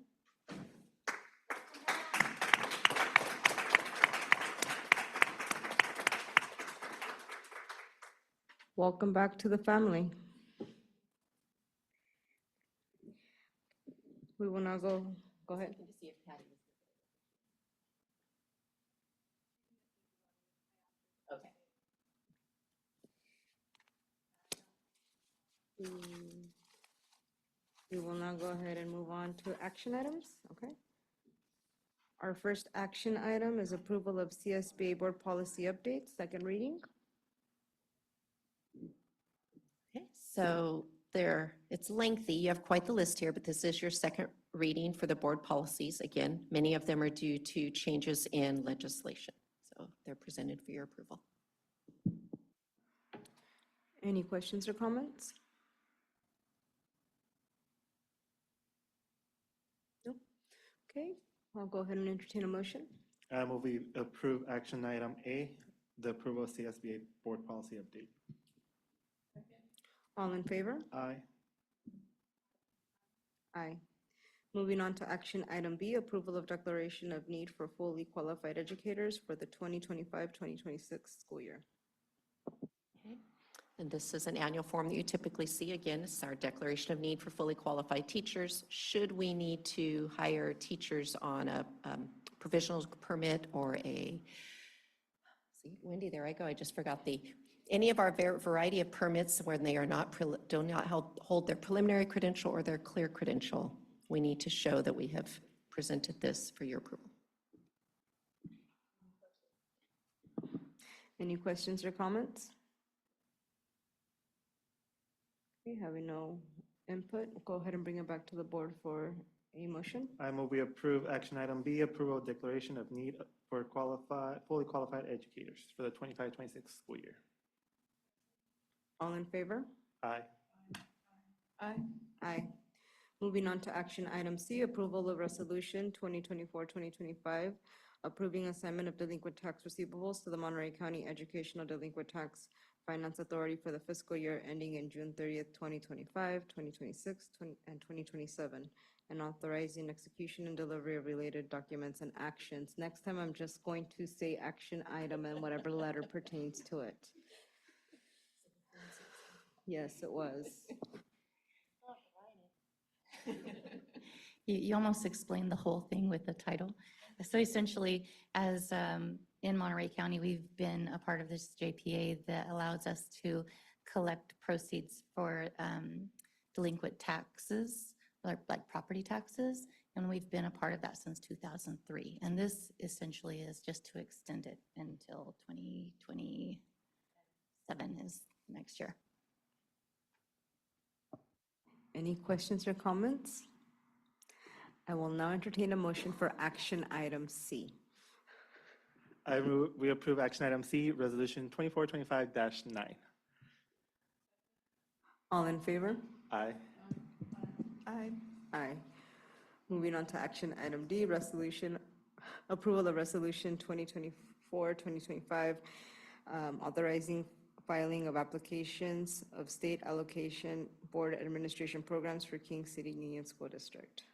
Welcome back to the family. We will now go ahead. Okay. We will now go ahead and move on to action items, okay? Our first action item is approval of CSBA board policy updates, second reading. Okay, so it's lengthy. You have quite the list here, but this is your second reading for the board policies. Again, many of them are due to changes in legislation, so they're presented for your approval. Any questions or comments? No? Okay, I'll go ahead and entertain a motion. I move we approve action item A, the approval of CSBA board policy update. All in favor? Aye. Aye. Moving on to action item B, approval of declaration of need for fully qualified educators for the 2025-2026 school year. Okay. And this is an annual form that you typically see. Again, it's our declaration of need for fully qualified teachers. Should we need to hire teachers on a provisional permit or see, Wendy, there I go. I just forgot any of our variety of permits when they are do not hold their preliminary credential or their clear credential, we need to show that we have presented this for your approval. Any questions or comments? Okay, having no input, go ahead and bring it back to the board for a motion. I move we approve action item B, approval of declaration of need for fully qualified educators for the 25-26 school year. All in favor? Aye. Aye. Aye. Moving on to action item C, approval of resolution 2024-2025, approving assignment of delinquent tax receivables to the Monterey County Educational Delinquent Tax Finance Authority for the fiscal year ending in June 30th, 2025, 2026, and 2027, and authorizing execution and delivery of related documents and actions. Next time, I'm just going to say action item and whatever letter pertains to it. Yes, it was. You almost explained the whole thing with the title. So essentially, as in Monterey County, we've been a part of this JPA that allows us to collect proceeds for delinquent taxes, like property taxes, and we've been a part of that since 2003. And this essentially is just to extend it until 2027 is next year. Any questions or comments? I will now entertain a motion for action item C. We approve action item C, resolution 2425-9. All in favor? Aye. Aye. Aye. Moving on to action item D, approval of resolution 2024-2025, authorizing filing of applications of state allocation board administration programs for King City Union School District.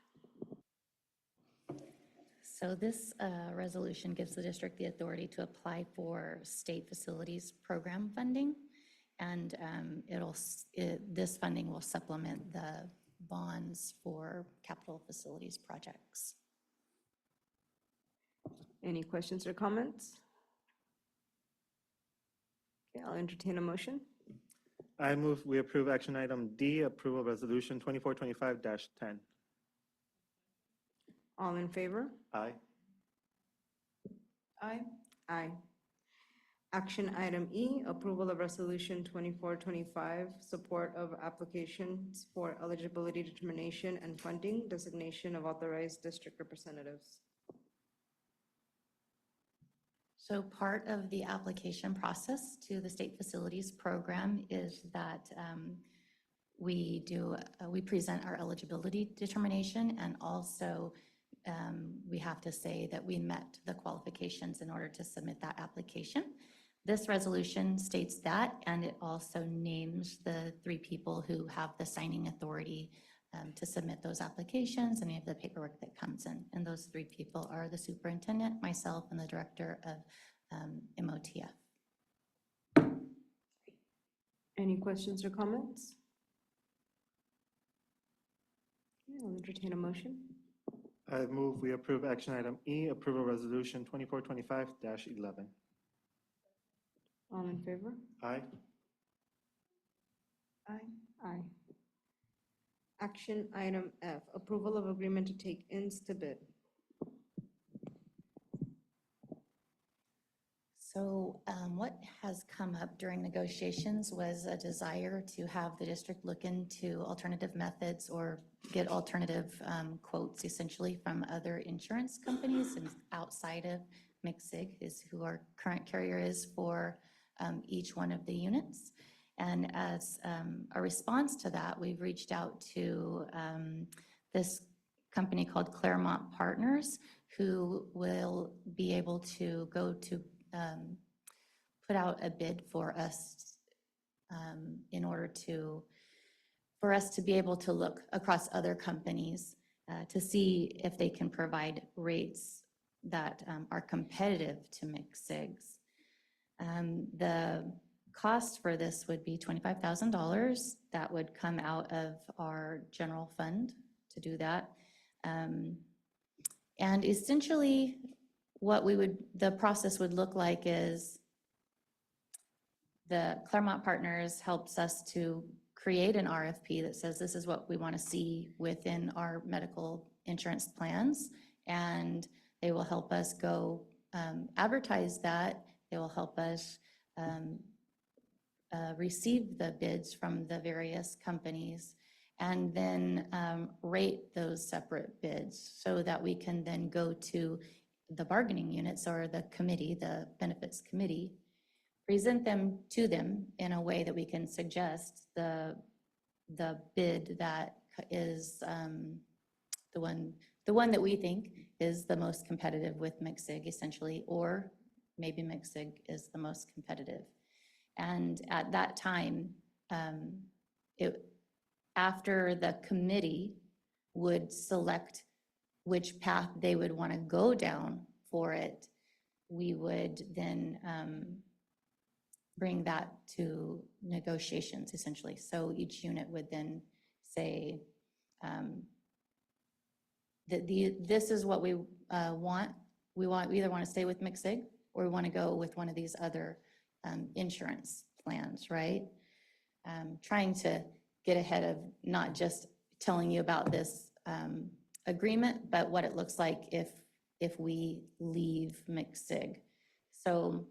So this resolution gives the district the authority to apply for state facilities program funding. And this funding will supplement the bonds for capital facilities projects. Any questions or comments? Okay, I'll entertain a motion. I move we approve action item D, approval of resolution 2425-10. All in favor? Aye. Aye. Aye. Action item E, approval of resolution 2425, support of applications for eligibility determination and funding, designation of authorized district representatives. So part of the application process to the state facilities program is that we present our eligibility determination, and also we have to say that we met the qualifications in order to submit that application. This resolution states that, and it also names the 3 people who have the signing authority to submit those applications, any of the paperwork that comes in. And those 3 people are the superintendent, myself, and the director of MOTF. Any questions or comments? Okay, I'll entertain a motion. I move we approve action item E, approval resolution 2425-11. All in favor? Aye. Aye. Aye. Action item F, approval of agreement to take ins to bid. So what has come up during negotiations was a desire to have the district look into alternative methods or get alternative quotes essentially from other insurance companies and outside of MCSIG is who our current carrier is for each one of the units. And as a response to that, we've reached out to this company called Claremont Partners, who will be able to go to put out a bid for us in order for us to be able to look across other companies to see if they can provide rates that are competitive to MCSIG's. The cost for this would be $25,000. That would come out of our general fund to do that. And essentially, the process would look like is the Claremont Partners helps us to create an RFP that says this is what we want to see within our medical insurance plans, and they will help us go advertise that. They will help us receive the bids from the various companies and then rate those separate bids so that we can then go to the bargaining units or the committee, the benefits committee, present them to them in a way that we can suggest the bid that is the one that we think is the most competitive with McSig essentially, or maybe McSig is the most competitive. And at that time, after the committee would select which path they would want to go down for it, we would then bring that to negotiations essentially. So each unit would then say that this is what we want. We either want to stay with McSig or we want to go with one of these other insurance plans, right? Trying to get ahead of not just telling you about this agreement, but what it looks like if we leave McSig. So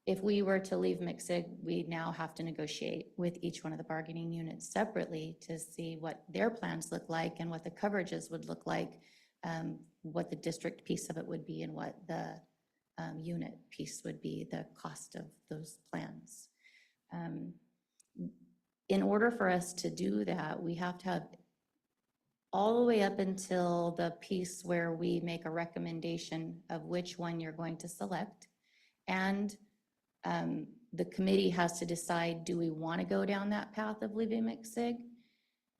if we were to leave McSig, we now have to negotiate with each one of the bargaining units separately to see what their plans look like and what the coverages would look like, what the district piece of it would be and what the unit piece would be, the cost of those plans. In order for us to do that, we have to have all the way up until the piece where we make a recommendation of which one you're going to select. And the committee has to decide, do we want to go down that path of leaving McSig?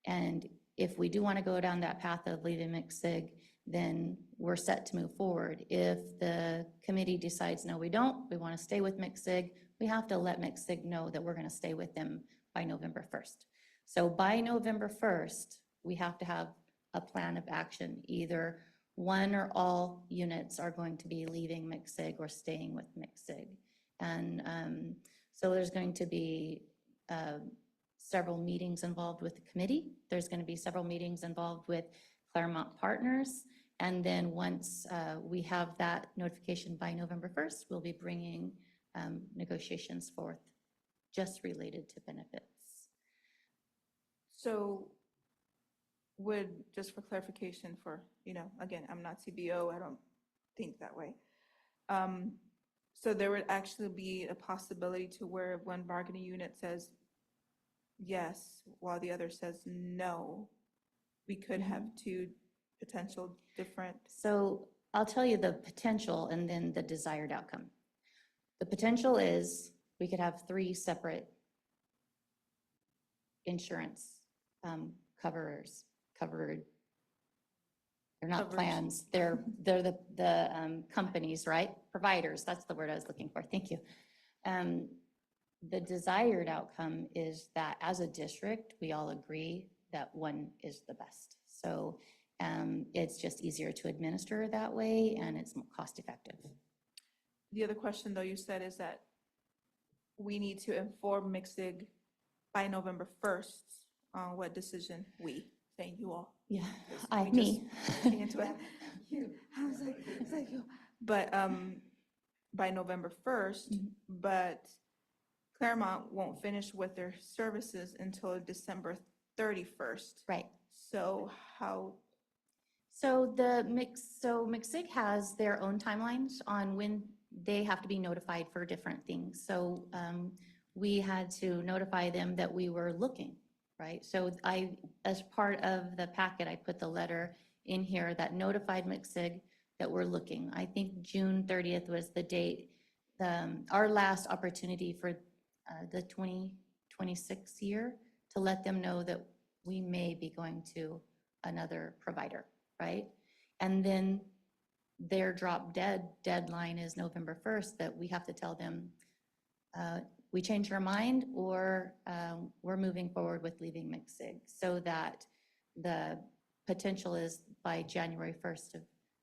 And if we do want to go down that path of leaving McSig, then we're set to move forward. If the committee decides, no, we don't, we want to stay with McSig, we have to let McSig know that we're going to stay with them by November 1st. So by November 1st, we have to have a plan of action. Either one or all units are going to be leaving McSig or staying with McSig. And so there's going to be several meetings involved with the committee. There's going to be several meetings involved with Claremont Partners. And then once we have that notification by November 1st, we'll be bringing negotiations forth just related to benefits. So just for clarification for, again, I'm not CBO, I don't think that way. So there would actually be a possibility to where one bargaining unit says yes, while the other says no, we could have two potential different. So I'll tell you the potential and then the desired outcome. The potential is we could have 3 separate insurance covered. They're not Coverage. plans, they're the companies, right? Providers, that's the word I was looking for, thank you. The desired outcome is that as a district, we all agree that one is the best. So it's just easier to administer that way and it's more cost effective. The other question, though, you said is that we need to inform McSig by November 1st on what decision saying you all. Yeah, We me. just came into it. I was like, but by November 1st, but Claremont won't finish with their services until December 31st. Right. So how? So McSig has their own timelines on when they have to be notified for different things. So we had to notify them that we were looking, right? So as part of the packet, I put the letter in here that notified McSig that we're looking. I think June 30th was the date, our last opportunity for the 2026 year to let them know that we may be going to another provider, right? And then their drop dead deadline is November 1st, that we have to tell them we changed our mind or we're moving forward with leaving McSig, so that the potential is by January 1st of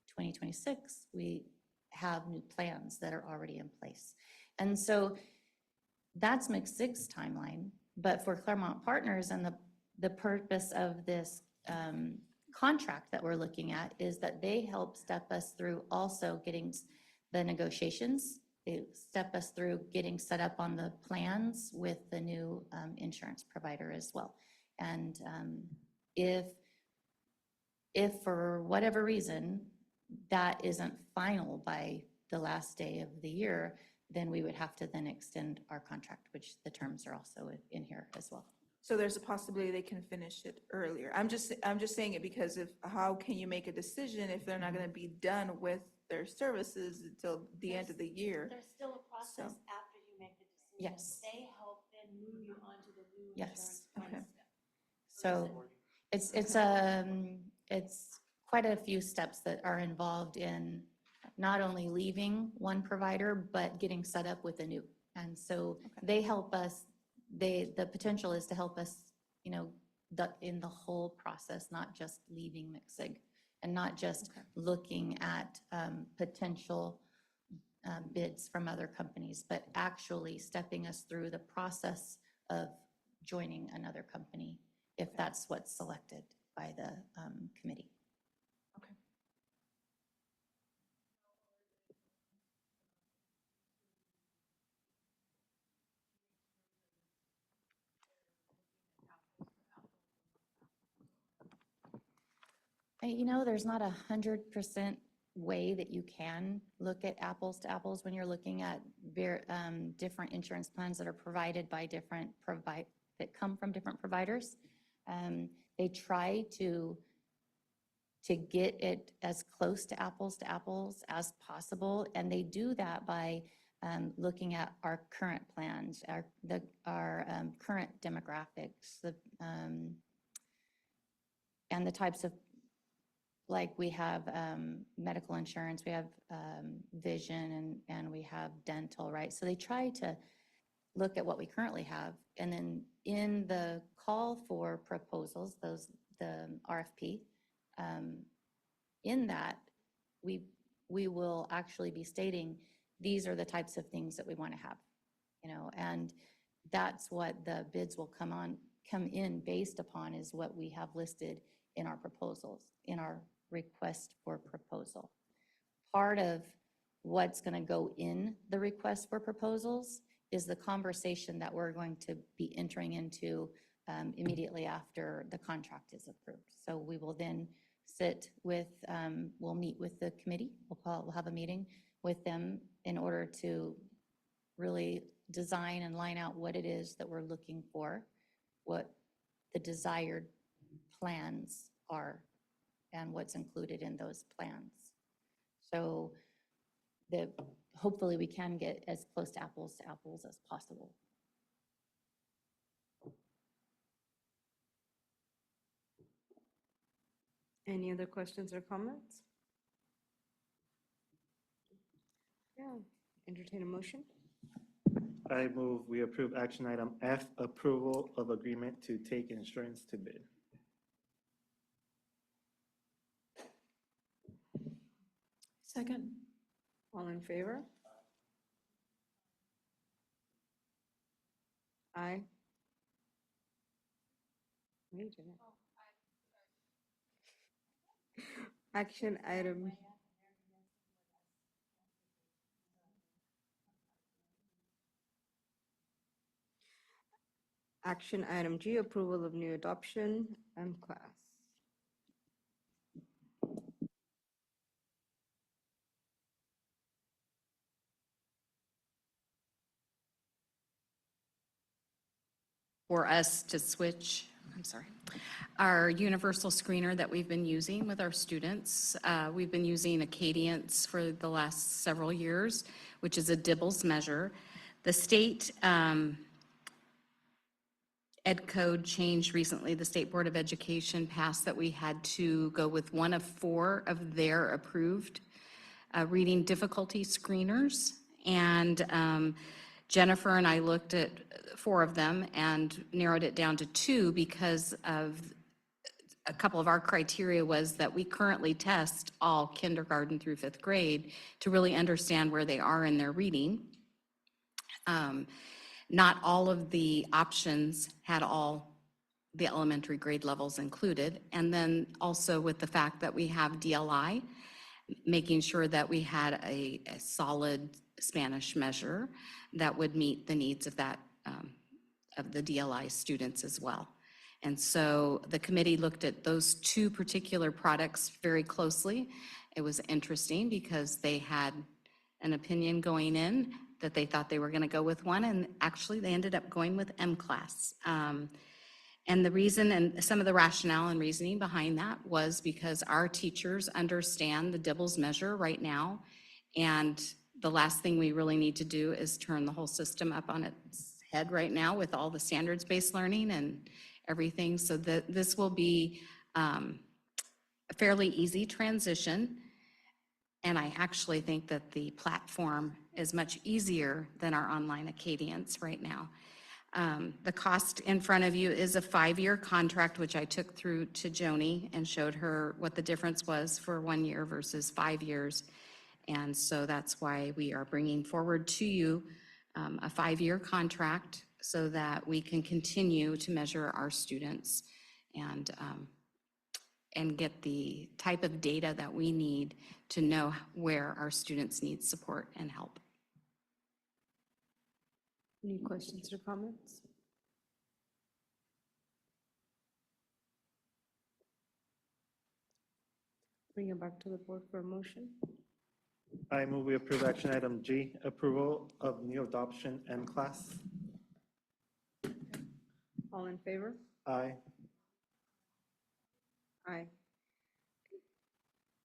2026, we have new plans that are already in place. And so that's McSig's timeline, but for Claremont Partners and the purpose of this contract that we're looking at is that they help step us through also getting the negotiations. They step us through getting set up on the plans with the new insurance provider as well. And if for whatever reason that isn't final by the last day of the year, then we would have to then extend our contract, which the terms are also in here as well. So there's a possibility they can finish it earlier. I'm just saying it because how can you make a decision if they're not going to be done with their services until the end of the year? There's still a process So- after you make the decision. Yes. They help then move you on to the new Yes. insurance plan Okay. step. So it's quite a few steps that are involved in not only leaving one provider, but getting set up with a new. And so they help us, the potential is to help us, you know, in the whole process, not just leaving McSig and not just looking at potential bids from other companies, but actually stepping us through the process of joining another company if that's what's selected by the committee. Okay. You know, there's not 100% way that you can look at apples to apples when you're looking at different insurance plans that are provided by that come from different providers. They try to get it as close to apples as possible, and they do that by looking at our current plans, our current demographics, and the types of, like we have medical insurance, we have vision, and we have dental, right? So they try to look at what we currently have, and then in the call for proposals, the RFP, in that, we will actually be stating, these are the types of things that we want to have, you know, and that's what the bids will come in based upon, is what we have listed in our proposals, in our request for proposal. Part of what's going to go in the request for proposals is the conversation that we're going to be entering into immediately after the contract is approved. So we will then we'll meet with the committee. We'll have a meeting with them in order to really design and line out what it is that we're looking for, what the desired plans are, and what's included in those plans. So hopefully we can get as close to apples as possible. Any other questions or comments? Yeah, entertain a motion. I move we approve action item F, approval of agreement to take insurance to bid. Second. All in favor? Aye. Wait, Jeanette. Action item. Action item G, approval of new adoption class. For us to switch, our universal screener that we've been using with our students. We've been using Acadience for the last several years, which is a Dibbles measure. The state Ed code changed recently. The State Board of Education passed that we had to go with one of 4 of their approved reading difficulty screeners. And Jennifer and I looked at 4 of them and narrowed it down to 2 because of a couple of our criteria was that we currently test all kindergarten through 5th grade to really understand where they are in their reading. Not all of the options had all the elementary grade levels included. And then also with the fact that we have DLI, making sure that we had a solid Spanish measure that would meet the needs of that, of the DLI students as well. And so the committee looked at those 2 particular products very closely. It was interesting because they had an opinion going in that they thought they were going to go with one, and actually they ended up going with M-Class. And the reason and some of the rationale and reasoning behind that was because our teachers understand the Dibbles measure right now. And the last thing we really need to do is turn the whole system up on its head right now with all the standards-based learning and everything. So that this will be a fairly easy transition. And I actually think that the platform is much easier than our online Acadians right now. The cost in front of you is a 5-year contract, which I took through to Joni and showed her what the difference was for 1 year versus 5 years. And so that's why we are bringing forward to you a 5-year contract so that we can continue to measure our students and get the type of data that we need to know where our students need support and help. Any questions or comments? Bring it back to the board for a motion. I move we approve action item G, approval of new adoption N class. All in favor? Aye. Aye.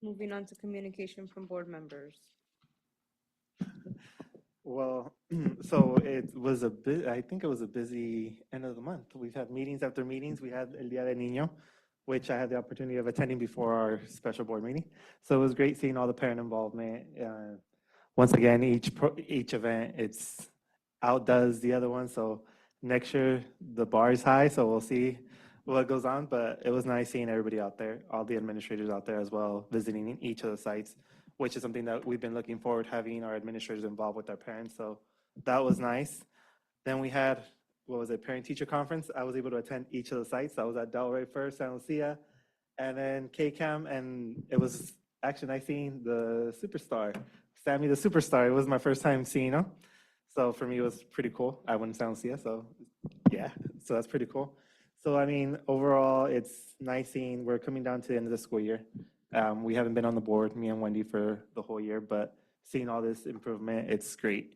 Moving on to communication from board members. Well, so it was a bit, I think it was a busy end of the month. We've had meetings after meetings. We had El Día del Niño, which I had the opportunity of attending before our special board meeting. So it was great seeing all the parent involvement. Once again, each event, it's outdoes the other one. So next year, the bar is high, so we'll see what goes on. But it was nice seeing everybody out there, all the administrators out there as well, visiting each of the sites, which is something that we've been looking forward, having our administrators involved with our parents. So that was nice. Then we had, what was it, parent-teacher conference. I was able to attend each of the sites. I was at Delray first, San Lucia, and then KCAM, and it was actually nice seeing the superstar, Sammy the superstar. It was my first time seeing him. So for me, it was pretty cool. I went to San Lucia, so yeah, so that's pretty cool. So I mean, overall, it's nice seeing, we're coming down to the end of the school year. We haven't been on the board, me and Wendy, for the whole year, but seeing all this improvement, it's great.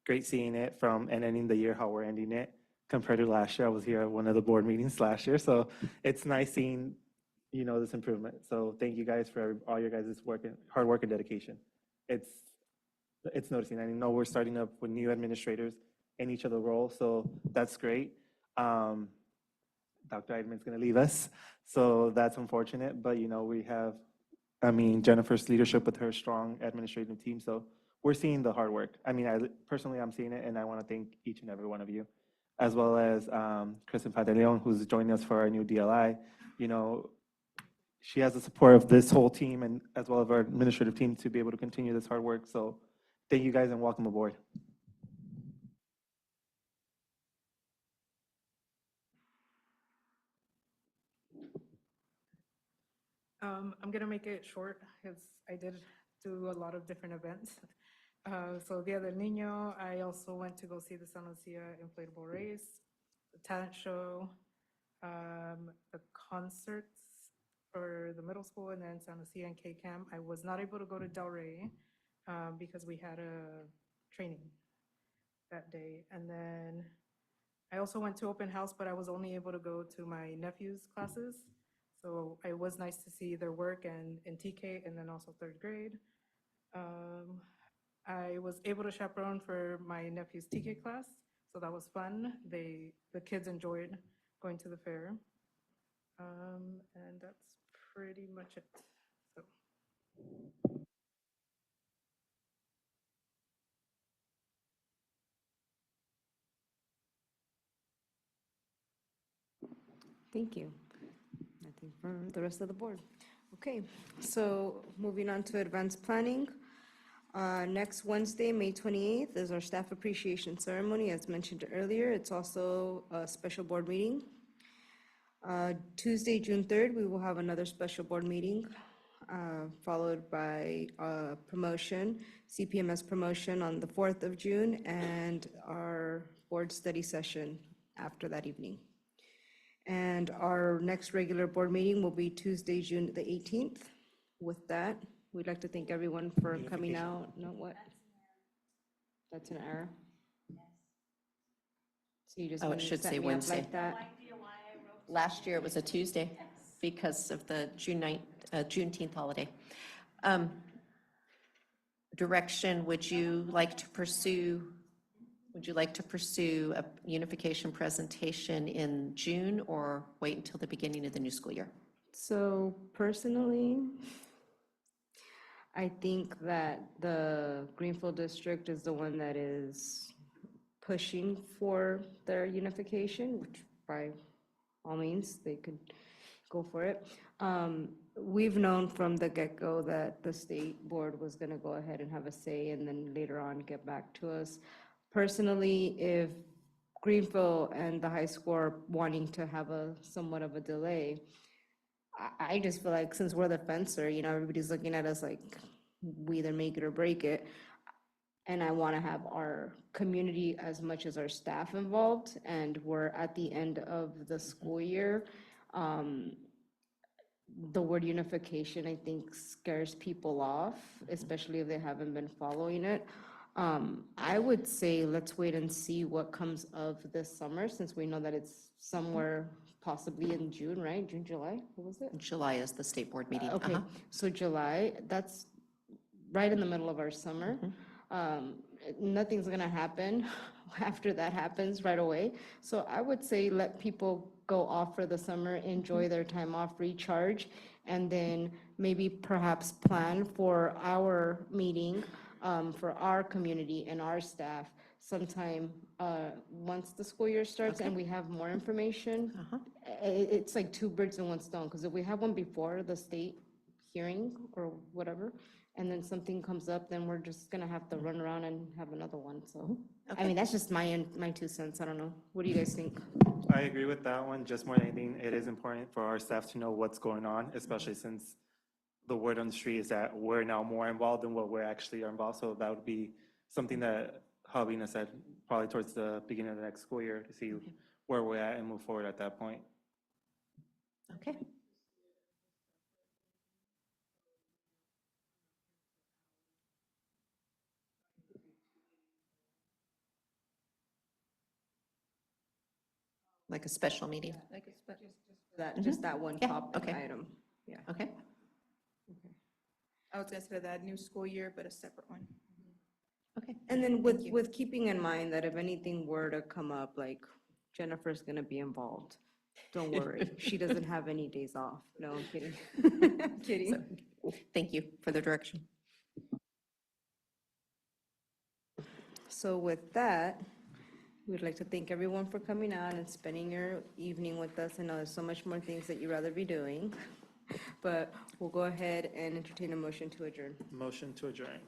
Great seeing it from and ending the year, how we're ending it compared to last year. I was here at one of the board meetings last year, so it's nice seeing, you know, this improvement. So thank you guys for all your guys' work and hard work and dedication. It's noticing. I know we're starting up with new administrators in each of the roles, so that's great. Dr. Eidman's going to leave us, so that's unfortunate. But you know, we have, I mean, Jennifer's leadership with her strong administrative team. So we're seeing the hard work. I mean, personally, I'm seeing it, and I want to thank each and every one of you, as well as Kristen Padeleon, who's joining us for our new DLI. You know, she has the support of this whole team and as well as our administrative team to be able to continue this hard work. So thank you guys and welcome aboard. I'm gonna make it short because I did do a lot of different events. So Dia del Niño, I also went to go see the San Lucia inflatable race, the talent show, the concerts for the middle school, and then San Lucia and KCAM. I was not able to go to Delray because we had a training that day. And then I also went to open house, but I was only able to go to my nephew's classes. So it was nice to see their work in TK and then also third grade. I was able to chaperone for my nephew's TK class, so that was fun. The kids enjoyed going to the fair. And that's pretty much it. So. Thank you. I think for the rest of the board. Okay, so moving on to advanced planning. Next Wednesday, May 28th, is our staff appreciation ceremony. As mentioned earlier, it's also a special board meeting. Tuesday, June 3rd, we will have another special board meeting, followed by promotion, CPMS promotion on the 4th of June, and our board study session after that evening. And our next regular board meeting will be Tuesday, June the 18th. With that, we'd like to thank everyone for coming out. No, what? That's an error? So you just Oh, want it to should set say me up Wednesday. like that? Last year it was a Tuesday because of the Juneteenth holiday. Direction, would you like to pursue a unification presentation in June or wait until the beginning of the new school year? So personally, I think that the Greenfield district is the one that is pushing for their unification, which by all means, they could go for it. We've known from the get-go that the state board was gonna go ahead and have a say and then later on get back to us. Personally, if Greenfield and the high school are wanting to have a somewhat of a delay, I just feel like since we're the fencer, you know, everybody's looking at us like we either make it or break it. And I want to have our community as much as our staff involved, and we're at the end of the school year. The word unification, I think, scares people off, especially if they haven't been following it. I would say let's wait and see what comes of this summer, since we know that it's somewhere possibly in June, right? June, July, what was it? July is the state board meeting. Okay, so July, that's right in the middle of our summer. Nothing's gonna happen after that happens right away. So I would say let people go off for the summer, enjoy their time off, recharge, and then maybe perhaps plan for our meeting for our community and our staff sometime once the school year starts and we have more information. It's like two birds in one stone, because if we have one before the state hearing or whatever, and then something comes up, then we're just gonna have to run around and have another one, so. I mean, that's just my 2 cents, I don't know. What do you guys think? I agree with that one. Just more than anything, it is important for our staff to know what's going on, especially since the word on the street is that we're now more involved than what we're actually are involved. So that would be something that Halina said, probably towards the beginning of the next school year to see where we're at and move forward at that point. Okay. Like a special meeting? Like just that one Yeah, topic okay. item, yeah. Okay. I was gonna say that new school year, but a separate one. Okay. And then with keeping in mind that if anything were to come up, like Jennifer's gonna be involved, don't worry, she doesn't have any days off. No, I'm kidding. Kidding. Thank you for the direction. So with that, we'd like to thank everyone for coming out and spending your evening with us. I know there's so much more things that you'd rather be doing, but we'll go ahead and entertain a motion to adjourn. Motion to adjourn.